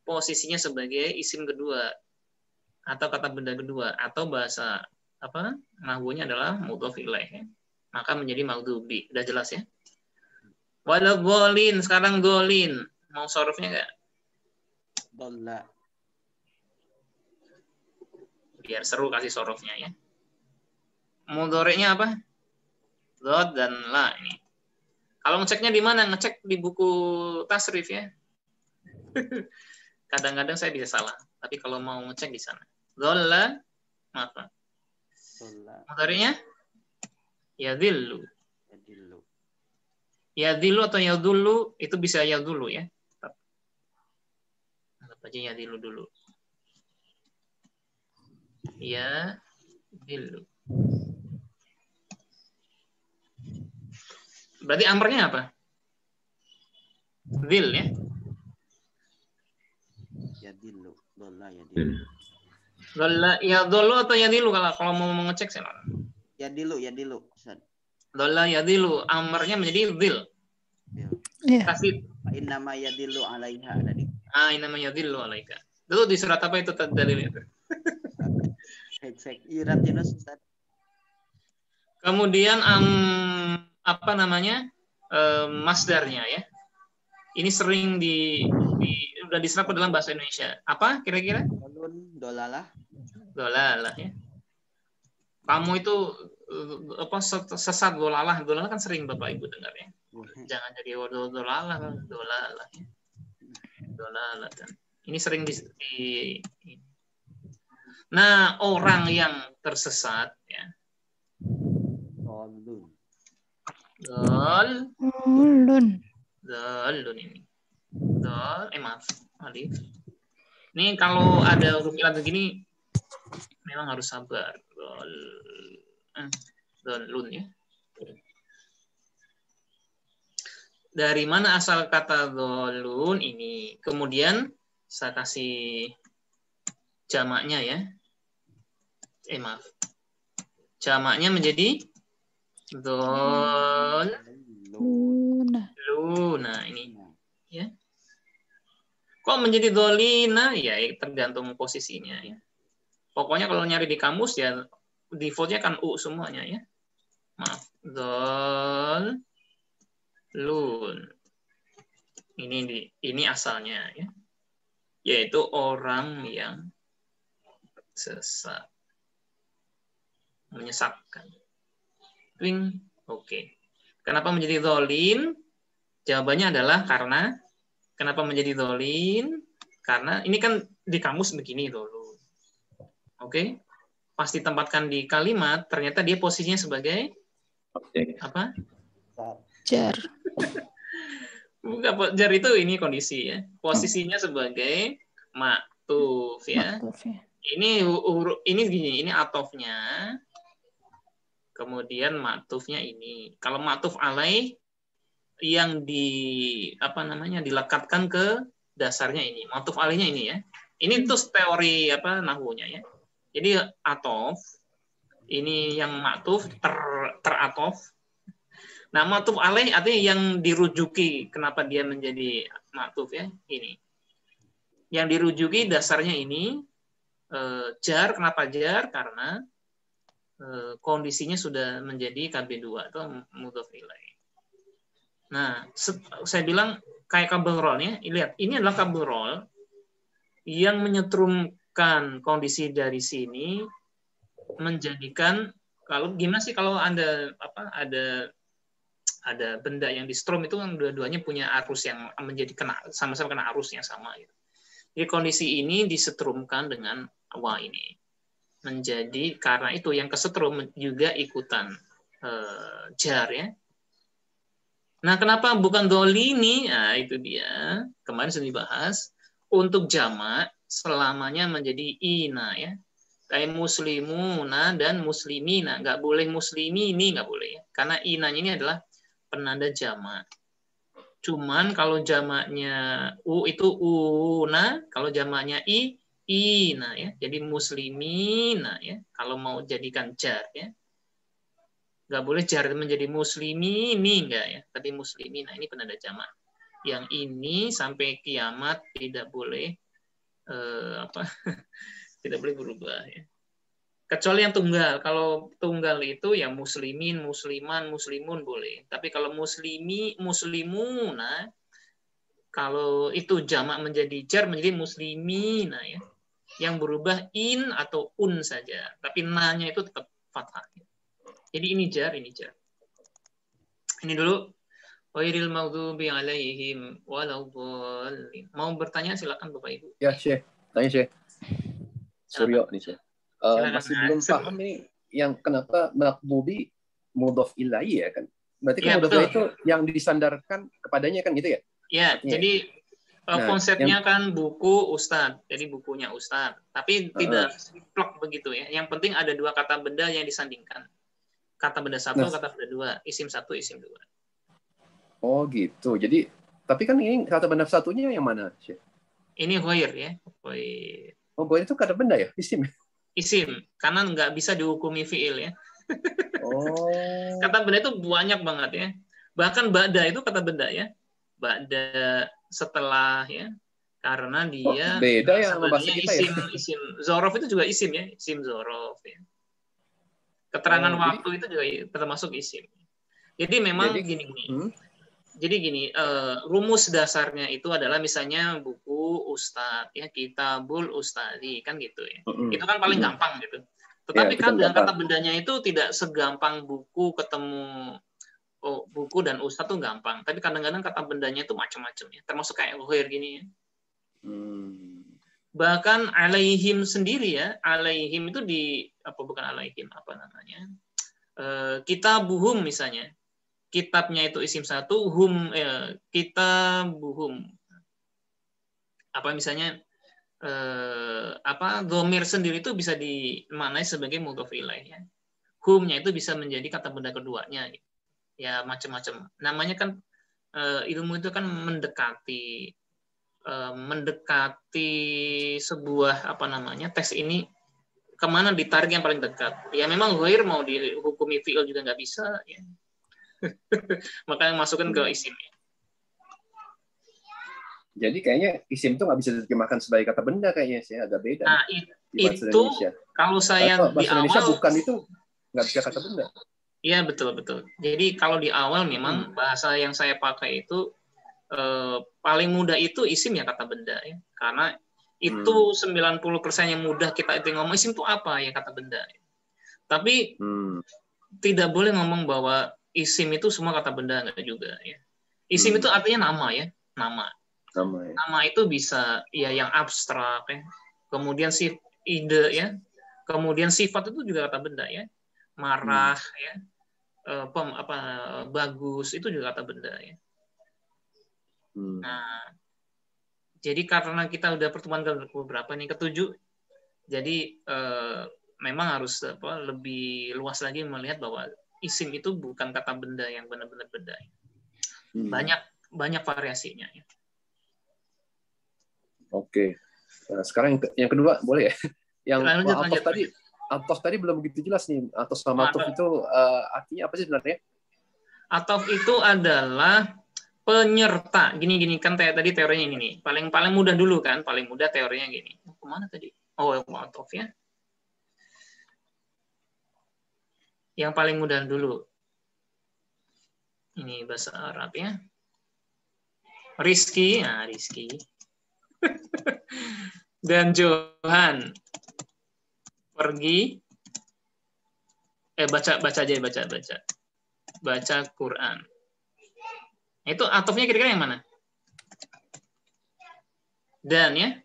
posisinya sebagai isim kedua atau kata benda kedua atau bahasa nahwunya adalah mudhof ilaih ya. Maka menjadi maghdubi. Udah jelas ya? Waladhdallin, sekarang dolin. Mau sorofnya nggak? Dolla. Biar seru kasih sorofnya ya. Mudhari'nya apa? Dhad dan la ini. Kalau ngeceknya di mana? Ngecek di buku tasrif ya. Kadang-kadang saya bisa salah, tapi kalau mau ngecek di sana. Dhalla, maaf. Dolla. Mudhari'nya yadhillu. Yadillu. Yadhillu atau yadullu itu bisa yadullu ya. Anggap aja yadhillu dulu. Yadhillu. Berarti amrnya apa? Dhil ya. Yadillu. Dolla yadillu. Bil. Dhalla yadhullu atau yadhillu kalau mau mengecek saya. Yadillu. Ustaz. Dhalla yadhillu, amrnya menjadi dhil. Iya. Kasih Innama yadillu alaiha ada di ini namanya yadhillu alaika. Itu di surat apa itu dalilnya itu? cek irat Yunus Ustaz. Kemudian apa namanya? Masdarnya ya. Ini sering udah diserap ke dalam bahasa Indonesia. Apa kira-kira? Dolun, dolalah. Dolalah ya. Kamu itu sesat dolalah. Dolalah kan sering Bapak Ibu dengar ya. Jangan jadi dolalah ya. Dolalah kan. Ini sering Nah, orang yang tersesat ya. Dolun. Dalun ini. Maaf, alif. Ini kalau ada huruf ilat begini memang harus sabar. Dalun ya. Dari mana asal kata dalun ini? Kemudian saya kasih jamaknya ya. Maaf. Jamaknya menjadi Luna ini ya. Kok menjadi dolina ya tergantung posisinya ya. Pokoknya kalau nyari di kamus ya defaultnya kan u semuanya ya. Maaf. Lun. Ini asalnya ya. Yaitu orang yang sesat. Menyesatkan. Oke. Kenapa menjadi dolin? Jawabannya adalah karena kenapa menjadi dolin? Karena ini kan di kamus begini dulu. Oke. Pas ditempatkan di kalimat, ternyata dia posisinya sebagai apa? Jar. Bukan, jar itu ini kondisi ya. Posisinya sebagai maktuf ya. Maktuf ya. Ini gini, ini atofnya. Kemudian maktufnya ini. Kalau maktuf alaih yang dilekatkan ke dasarnya ini. Maktuf alaihnya ini ya. Ini tuh teori nahwunya ya. Jadi atof ini yang maktuf teratof. Nah, maktuf alaih artinya yang dirujuki. Kenapa dia menjadi maktuf ya? Ini. Yang dirujuki dasarnya ini jar. Kenapa jar? Karena kondisinya sudah menjadi KB2 atau mudhof ilaih. Nah, saya bilang kayak kabel roll ya. Lihat, ini adalah kabel roll yang menyetrumkan kondisi dari sini menjadikan gimana sih kalau ada benda yang di strom itu kan dua-duanya punya arus yang sama-sama kena arus yang sama gitu. Jadi kondisi ini disetrumkan dengan ini. Menjadi karena itu yang kesetrum juga ikutan jar ya. Nah, kenapa bukan dolini? Nah, itu dia. Kemarin sudah dibahas. Untuk jamak selamanya menjadi ina ya. Kayak muslimuna dan muslimina. Nggak boleh muslimini, nggak boleh ya. Karena inanya ini adalah penanda jamak. Cuman kalau jamaknya u itu una, kalau jamaknya ina ya. Jadi muslimina ya. Kalau mau jadikan jar ya. Nggak boleh jar menjadi muslimini enggak ya, tapi muslimina ini penanda jamak. Yang ini sampai kiamat tidak boleh tidak boleh berubah ya. Kecuali yang tunggal. Kalau tunggal itu ya muslimin, musliman, muslimun boleh. Tapi kalau muslimi, muslimuna, kalau itu jamak menjadi jar menjadi muslimina ya. Yang berubah in atau un saja. Tapi na-nya itu tetap fathah. Jadi ini jar, ini jar. Ini dulu. Ghairil maghdubi alaihim waladhdallin. Mau bertanya silakan Bapak Ibu. Ya, Syekh. Tanya, Syekh. Suryo nih, Syekh. Silakan. Masih belum paham ini yang kenapa maghdubi mudhof ilahi ya kan? Berarti kan Ya, mudhof betul. itu yang disandarkan kepadanya kan gitu ya? Ya, Artinya. jadi Nah, konsepnya kan buku Ustadz, jadi bukunya Ustadz. Tapi tidak plok begitu ya. Yang penting ada dua kata benda yang disandingkan. Kata benda satu, Nah. kata benda dua. Isim satu, isim dua. Oh gitu. Jadi tapi kan ini kata benda satunya yang mana, Syekh? Ini ghair ya. Ghair. Oh, ghair itu kata benda ya? Isim. Isim, karena nggak bisa dihukumi fiil ya. Oh. Kata benda itu banyak banget ya. Bahkan ba'da itu kata benda ya. Ba'da setelah ya. Karena dia beda ya sama bahasa sebenarnya kita ya. isim zorof itu juga isim ya. Isim zorof ya. Keterangan Oh, waktu itu juga termasuk isim. Jadi memang Jadi- gini. Jadi gini, rumus dasarnya itu adalah misalnya buku Ustadz ya, Kitabul Ustadi kan gitu ya. Itu kan paling gampang gitu. Tetapi itu kadang gampang. kata bendanya itu tidak segampang buku ketemu buku dan Ustadz tuh gampang. Tapi kadang-kadang kata bendanya itu macam-macam ya. Termasuk kayak ghair gini ya. Bahkan alaihim sendiri ya, alaihim itu bukan alaihim, apa namanya? Kitabuhum misalnya. Kitabnya itu isim satu, kitabuhum. Apa misalnya dhamir sendiri itu bisa dimaknai sebagai mudhof ilaih ya. Humnya itu bisa menjadi kata benda keduanya. Ya macam-macam. Namanya kan ilmu itu kan mendekati sebuah tes ini kemana ditarik yang paling dekat. Ya memang ghair mau dihukumi fi'il juga nggak bisa ya. Makanya masukkan ke isim. Jadi kayaknya isim itu nggak bisa diterjemahkan sebagai kata benda kayaknya sih, agak beda. Nah, di bahasa itu Indonesia. kalau saya Bahasa di Indonesia awal bukan itu nggak bisa kata benda. Iya, betul. Jadi kalau di awal memang bahasa yang saya pakai itu paling mudah itu isim ya kata benda ya. Karena itu 90% yang mudah kita itu ngomong isim itu apa ya kata benda. Tapi tidak boleh ngomong bahwa isim itu semua kata benda, enggak juga ya. Isim itu artinya nama ya, nama. Nama itu bisa ya yang abstrak ya. Kemudian ide ya. Kemudian sifat itu juga kata benda ya. Marah ya. Bagus itu juga kata benda ya. Nah, jadi karena kita udah pertemuan ke berapa nih, ketujuh. Jadi memang harus lebih luas lagi melihat bahwa isim itu bukan kata benda yang benar-benar benda. Banyak variasinya. Ya. Oke. Nah, sekarang yang kedua boleh ya? Yang Lanjut. Atof tadi belum begitu jelas nih. Atof sama atof itu artinya apa sih sebenarnya? Atof itu adalah penyerta. Gini kan tadi teorinya ini nih. Paling mudah dulu kan, paling mudah teorinya gini. Kemana tadi? Oh, atof ya. Yang paling mudah dulu. Ini bahasa Arab ya. Rizki. Dan Johan pergi. Baca Quran. Itu atofnya kira-kira yang mana? Dan ya?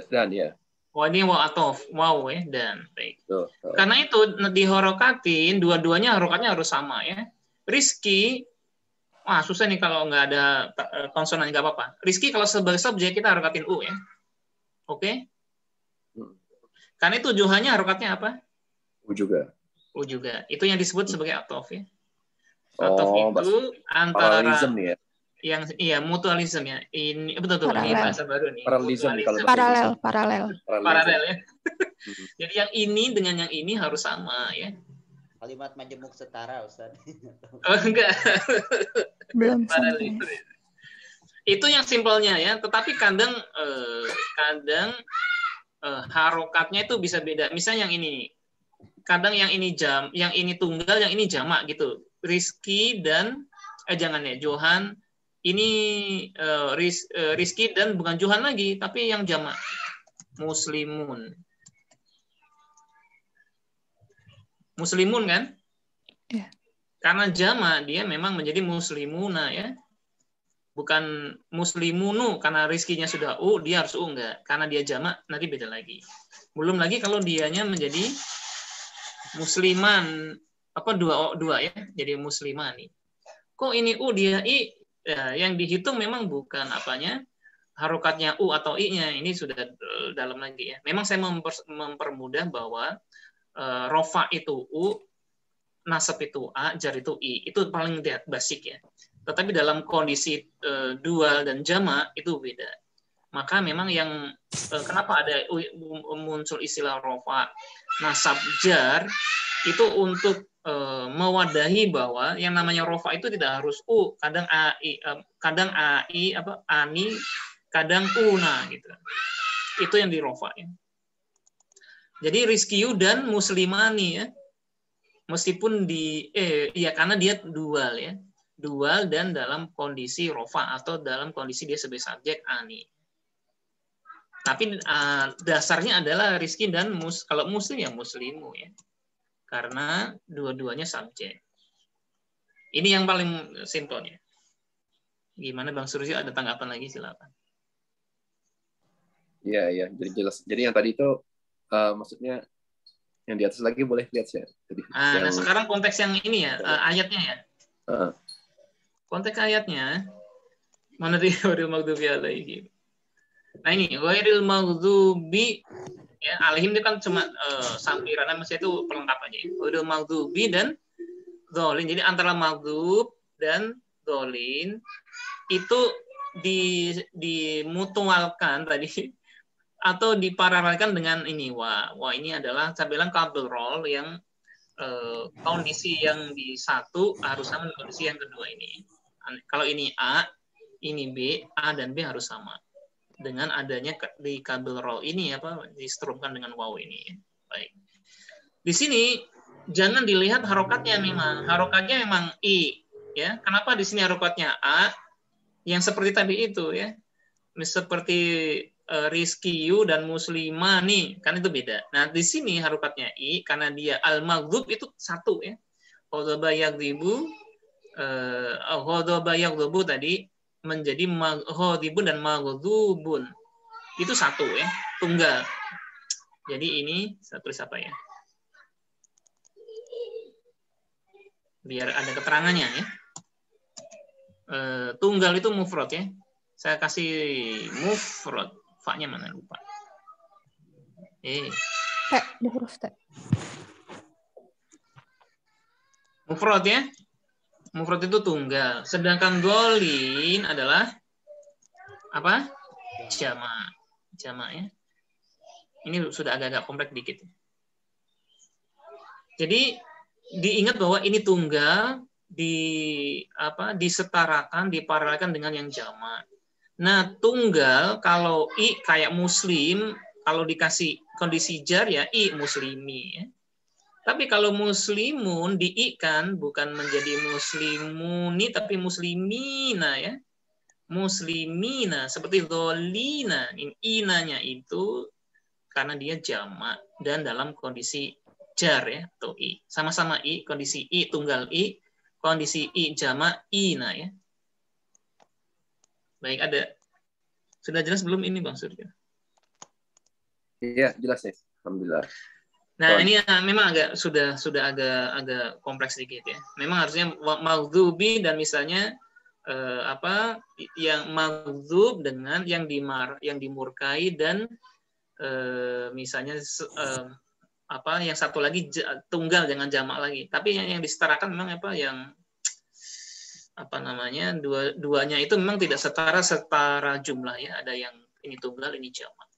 Dan ya. Wah, ini waw atof, waw ya, dan baik. Tuh. Karena itu dihorokatin, dua-duanya harokatnya harus sama ya. Rizki, susah nih kalau nggak ada konsonan, nggak apa-apa. Rizki kalau sebagai subjek kita harokatin u ya, oke? Karena itu Johannya harokatnya apa? U juga. Itu yang disebut sebagai atof ya. Atof itu antara paralelism nih ya. Yang mutualisme ya. Ini betul ini bahasa baru nih. Paralel ya. Jadi yang ini dengan yang ini harus sama ya. Kalimat majemuk setara, Ustaz. Oh, enggak. Belum sampai. Itu yang simpelnya ya, tetapi kadang harokatnya itu bisa beda. Misalnya yang ini, kadang yang ini yang ini tunggal, yang ini jamak gitu. Rizki dan jangan ya, Johan ini Rizki dan bukan Johan lagi, tapi yang jamak. Muslimun. Muslimun kan? Iya. Karena jamak dia memang menjadi muslimuna ya. Bukan muslimunu karena rizkinya sudah u, dia harus u enggak. Karena dia jamak nanti beda lagi. Belum lagi kalau dianya menjadi musliman apa dua ya, jadi muslimani. Kok ini u dia i? Ya, yang dihitung memang bukan apanya harokatnya u atau i-nya, ini sudah dalam lagi ya. Memang saya mempermudah bahwa rofa itu u, nasab itu a, jar itu i, itu paling basic ya. Tetapi dalam kondisi dual dan jamak itu beda. Maka memang yang kenapa ada muncul istilah rofa, nasab, jar itu untuk mewadahi bahwa yang namanya rofa itu tidak harus u, kadang ai, apa ani, kadang una gitu. Itu yang di rofa ya. Jadi rizkiyu dan muslimani ya. Meskipun ya karena dia dual ya. Dual dan dalam kondisi rofa atau dalam kondisi dia sebagai subjek ani. Tapi dasarnya adalah rizki dan kalau muslim ya muslimu ya. Karena dua-duanya subjek. Ini yang paling simpelnya. Gimana Bang Suryo, ada tanggapan lagi silakan. Iya, jadi jelas. Jadi yang tadi itu maksudnya yang di atas lagi boleh lihat ya. Jadi, Nah sekarang konteks yang ini ya, ayatnya ya. Konteks ayatnya, mana dia ghairil maghdubi alaihim. Nah ini ghairil maghdubi ya, alaihim itu kan cuma sampiran, maksudnya itu pelengkap aja. Ghairil maghdubi dan dzalin. Jadi antara maghdub dan dzalin itu dimutualkan tadi atau diparalelkan dengan ini wah ini adalah saya bilang couple role yang kondisi yang di satu harus sama dengan kondisi yang kedua ini. Kalau ini A, ini B, A dan B harus sama. Dengan adanya di couple role ini apa distrumkan dengan waw ini. Baik. Di sini jangan dilihat harokatnya memang. Harokatnya memang I, ya. Kenapa di sini harokatnya A? Yang seperti tadi itu ya. Seperti rizkiyu dan muslimani, kan itu beda. Nah, di sini harokatnya I karena dia al-maghdub itu satu ya. Ghadaba yaghdibu ghadaba yaghdibu tadi menjadi ghadibun dan maghdubun. Itu satu ya, tunggal. Jadi ini saya tulis apa ya? Biar ada keterangannya ya. Tunggal itu mufrad ya. Saya kasih mufrad. Fa-nya mana lupa. Ada huruf T. Mufrad ya. Mufrad itu tunggal. Sedangkan dzalin adalah apa? Jamak. Jamak ya. Ini sudah agak-agak kompleks dikit. Jadi diingat bahwa ini tunggal disetarakan, diparalelkan dengan yang jamak. Nah, tunggal kalau i kayak muslim, kalau dikasih kondisi jar ya i muslimi ya. Tapi kalau muslimun di-i-kan bukan menjadi muslimuni tapi muslimina ya. Muslimina seperti dzolina, inanya itu karena dia jamak dan dalam kondisi jar ya atau i. Sama-sama i, kondisi i tunggal i, kondisi i jamak ina ya. Baik, sudah jelas belum ini Bang Suryo? Iya, jelas ya. Alhamdulillah. Nah, ini memang sudah agak kompleks sedikit ya. Memang harusnya maghdubi dan misalnya yang maghdub dengan yang dimurkai dan misalnya yang satu lagi tunggal jangan jamak lagi. Tapi yang disetarakan memang yang duanya itu memang tidak setara jumlah ya, ada yang ini tunggal ini jamak.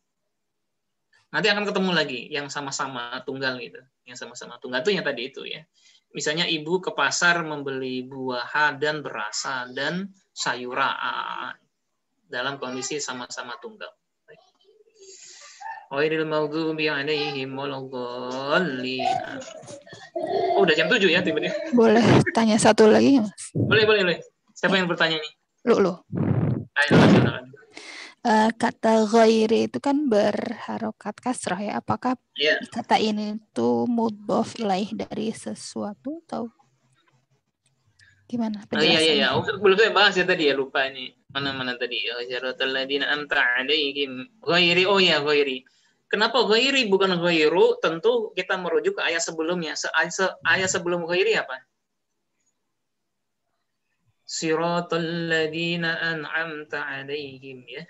Nanti akan ketemu lagi yang sama-sama tunggal gitu, yang sama-sama tunggal itu yang tadi itu ya. Misalnya ibu ke pasar membeli buah dan berasa dan sayura dalam kondisi sama-sama tunggal. Ghairil maghdubi 'alaihim waladdallin. Oh, udah jam 7 ya tiba-tiba. Boleh tanya satu lagi nggak, Mas? Boleh. Siapa yang bertanya nih? Lu. Ayo, silakan. Kata ghairi itu kan berharokat kasrah ya. Apakah Iya. kata ini tuh mudhof ilaih dari sesuatu atau gimana Oh, iya. penjelasannya? Oh, belum saya bahas ya tadi ya, lupa nih. Mana tadi? Siratal ladzina an'amta 'alaihim. Ghairi. Oh ya, ghairi. Kenapa ghairi bukan ghairu? Tentu kita merujuk ke ayat sebelumnya. Ayat sebelum ghairi apa? Siratal ladzina an'amta 'alaihim ya.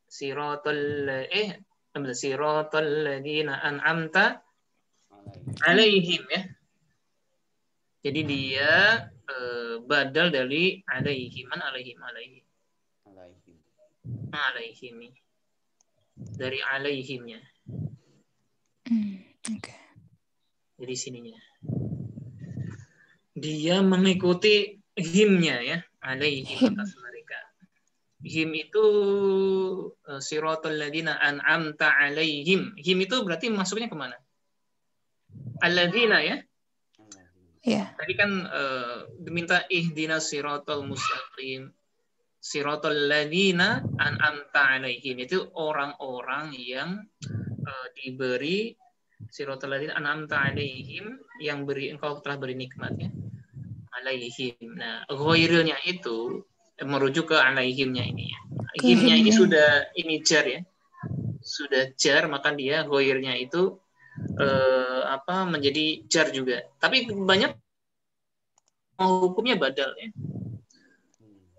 Siratal ladzina an'amta 'alaihim ya. Jadi dia badal dari alaihim dari alaihimnya. Oke. Jadi sininya dia mengikuti himnya ya, alaihim atas mereka. Him itu siratal ladzina an'amta alaihim. Him itu berarti masuknya kemana? Alladzina ya. Iya. Tadi kan diminta ihdinas siratal mustaqim. Siratal ladzina an'amta alaihim, itu orang-orang yang diberi siratal ladzina an'amta alaihim, yang engkau telah beri nikmatnya alaihim. Nah, ghairnya itu merujuk ke alaihimnya ini ya. Himnya ini sudah jar ya. Sudah jar, maka dia ghairnya itu menjadi jar juga. Tapi banyak hukumnya badal ya.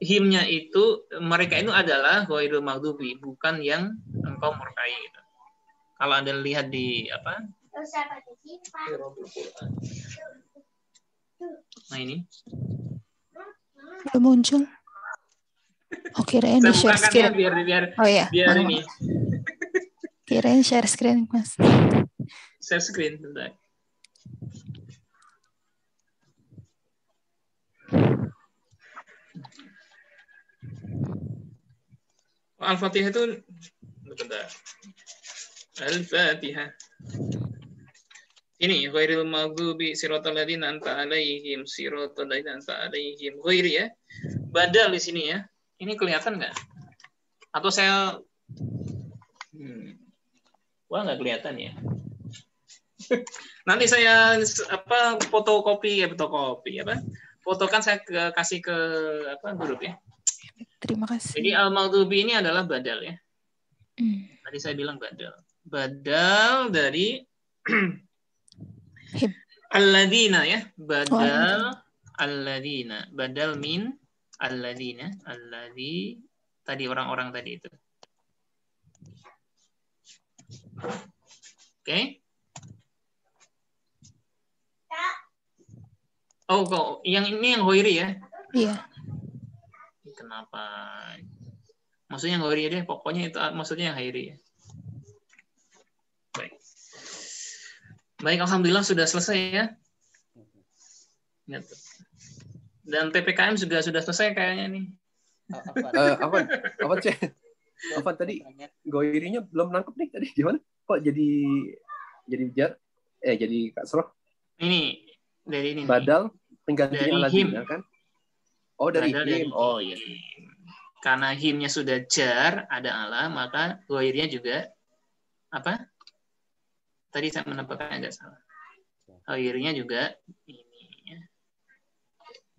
Himnya itu mereka itu adalah ghairul maghdubi, bukan yang engkau murkai gitu. Kalau Anda lihat di nah ini Belum muncul. Oh, kirain di share screen. biar ini. Kirain share screen, Mas. Share screen bentar. Al-Fatihah itu bentar. Al-Fatihah. Ini ghairil maghdubi siratal ladzina an'amta alaihim siratal ladzina an'amta alaihim. Ghairi ya. Badal di sini ya. Ini kelihatan nggak? Atau saya wah, nggak kelihatan ya. Nanti saya fotokopi. Fotokan saya kasih ke grup ya. Terima kasih. Jadi al-maghdubi ini adalah badal ya. Tadi saya bilang badal. Badal dari alladzina ya. Badal alladzina. Badal min alladzina. Alladzi tadi orang-orang tadi itu. Oke. Oh, kok yang ini yang ghairi ya? Iya. Kenapa? Maksudnya ghairi deh, pokoknya itu maksudnya yang ghairi ya. Baik, alhamdulillah sudah selesai ya. Dan PPKM juga sudah selesai kayaknya nih. Apa tadi? Ghairinya belum nangkep nih tadi gimana? Kok jadi jar? Jadi kasroh? Ini dari ini. Badal penggantinya him kan? Oh, dari him. Oh iya. Karena himnya sudah jar, ada Allah, maka ghairnya juga apa? Tadi saya menambahkan agak salah. Ghairnya juga ini ya.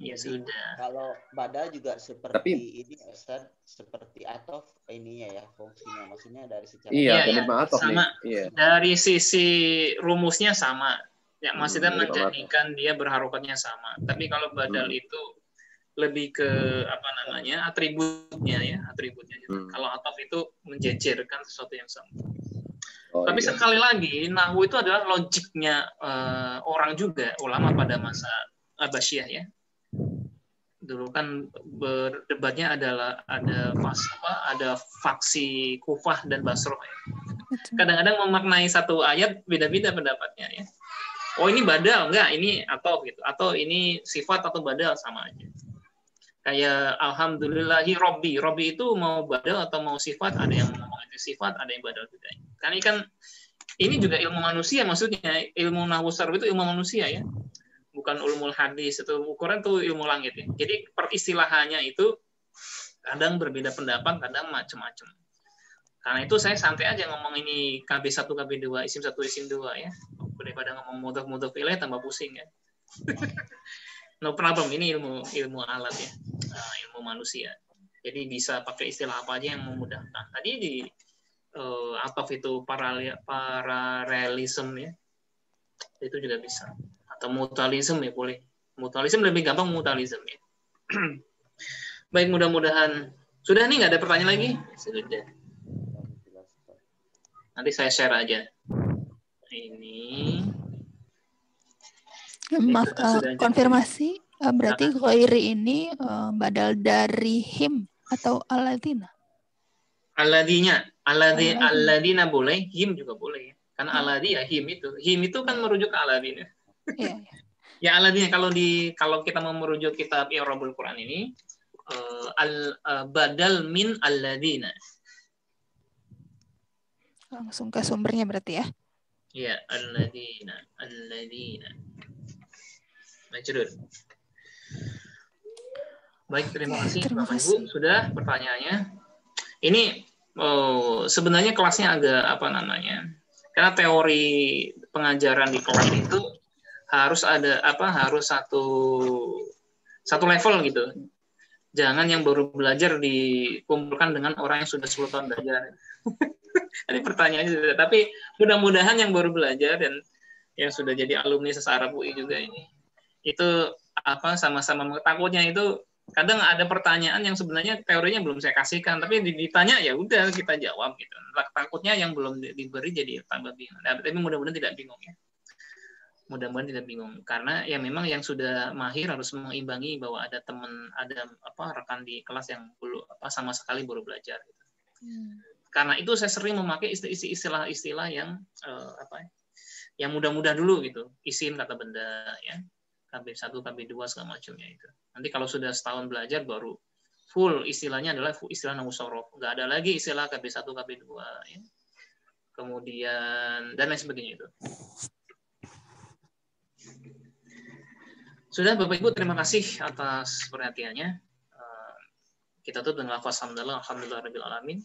Ya sudah. Kalau badal juga seperti ini Ustaz, seperti atof ininya ya fungsinya. Maksudnya dari secara sama. Iya. Dari sisi rumusnya sama. Ya, maksudnya menjadikan dia berharokatnya sama. Tapi kalau badal itu lebih ke atributnya ya, atributnya. Kalau atof itu menjejerkan sesuatu yang sama. Tapi sekali lagi, nahwu itu adalah logiknya orang juga, ulama pada masa Abbasiyah ya. Dulu kan berdebatnya adalah ada faksi Kufah dan Basrah ya. Kadang-kadang memaknai satu ayat beda-beda pendapatnya ya. Oh, ini badal enggak, ini atof gitu, atau ini sifat atau badal sama aja. Kayak alhamdulillahi robbi. Robbi itu mau badal atau mau sifat, ada yang ngomong itu sifat, ada yang badal juga. Karena ini juga ilmu manusia, maksudnya ilmu nahwu sarf itu ilmu manusia ya. Bukan ulumul hadis, itu ukuran tuh ilmu langit ya. Jadi peristilahannya itu kadang berbeda pendapat, kadang macam-macam. Karena itu saya santai aja ngomong ini KB1, KB2, isim 1, isim 2 ya. Daripada ngomong mudhof ilaih tambah pusing ya. No problem, ini ilmu alat ya. Ilmu manusia. Jadi bisa pakai istilah apa aja yang memudahkan. Tadi di ataf itu paralelism ya. Itu juga bisa. Atau mutualism ya boleh. Mutualism lebih gampang mutualism ya. Baik, mudah-mudahan sudah nih, nggak ada pertanyaan lagi? Sudah. Nanti saya share aja. Ini. Maaf, konfirmasi. Berarti ghairi ini badal dari him atau alladzina? Alladzina boleh, him juga boleh. Karena alladzi ya him itu. Him itu kan merujuk ke alladzina. Iya. Ya alladzina kalau kita mau merujuk kitab I'rabul Quran ini badal min alladzina. Langsung ke sumbernya berarti ya? Ya, alladzina. Majrur. Baik, terima kasih Bapak Ibu sudah pertanyaannya. Ini sebenarnya kelasnya agak apa namanya? Karena teori pengajaran di kelas itu harus ada harus satu level gitu. Jangan yang baru belajar dikumpulkan dengan orang yang sudah 10 tahun belajar. Ini pertanyaannya juga. Tapi mudah-mudahan yang baru belajar dan yang sudah jadi alumni sesaraf UI juga ini, itu sama-sama takutnya itu kadang ada pertanyaan yang sebenarnya teorinya belum saya kasihkan, tapi ditanya ya udah kita jawab gitu. Takutnya yang belum diberi jadi tambah bingung. Tapi mudah-mudahan tidak bingung ya. Mudah-mudahan tidak bingung karena ya memang yang sudah mahir harus mengimbangi bahwa ada teman, ada rekan di kelas yang belum sama sekali baru belajar gitu. Karena itu saya sering memakai istilah-istilah yang yang mudah-mudah dulu gitu. Isim, kata benda ya. KB1, KB2 segala macamnya itu. Nanti kalau sudah setahun belajar baru full istilahnya adalah istilah nahwu shorof. Enggak ada lagi istilah KB1, KB2 ya. Kemudian dan lain sebagainya itu. Sudah Bapak Ibu, terima kasih atas perhatiannya. Kita tutup dengan lafaz hamdalah, alhamdulillahirabbil alamin.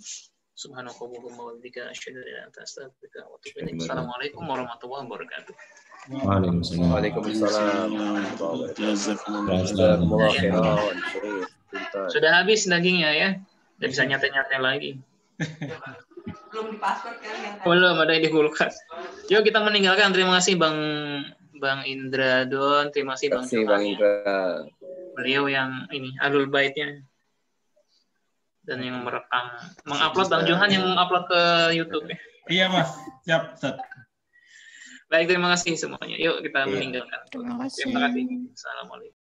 Subhanakallahumma wa bihamdika asyhadu an la ilaha illa anta astaghfiruka wa atubu ilaik. Assalamualaikum warahmatullahi wabarakatuh. Waalaikumsalam. Sudah habis dagingnya ya. Udah bisa nyate-nyate lagi. Belum di password kan yang belum ada yang di kulkas. Yuk kita meninggalkan. Terima kasih Bang Indra Don, terima kasih Bang Indra. Beliau yang ini alul baitnya dan yang merekam, mengupload Bang Johan yang mengupload ke YouTube ya. Iya Mas, siap. Baik, terima kasih semuanya. Yuk kita meninggalkan. Terima kasih. Terima kasih. Assalamualaikum.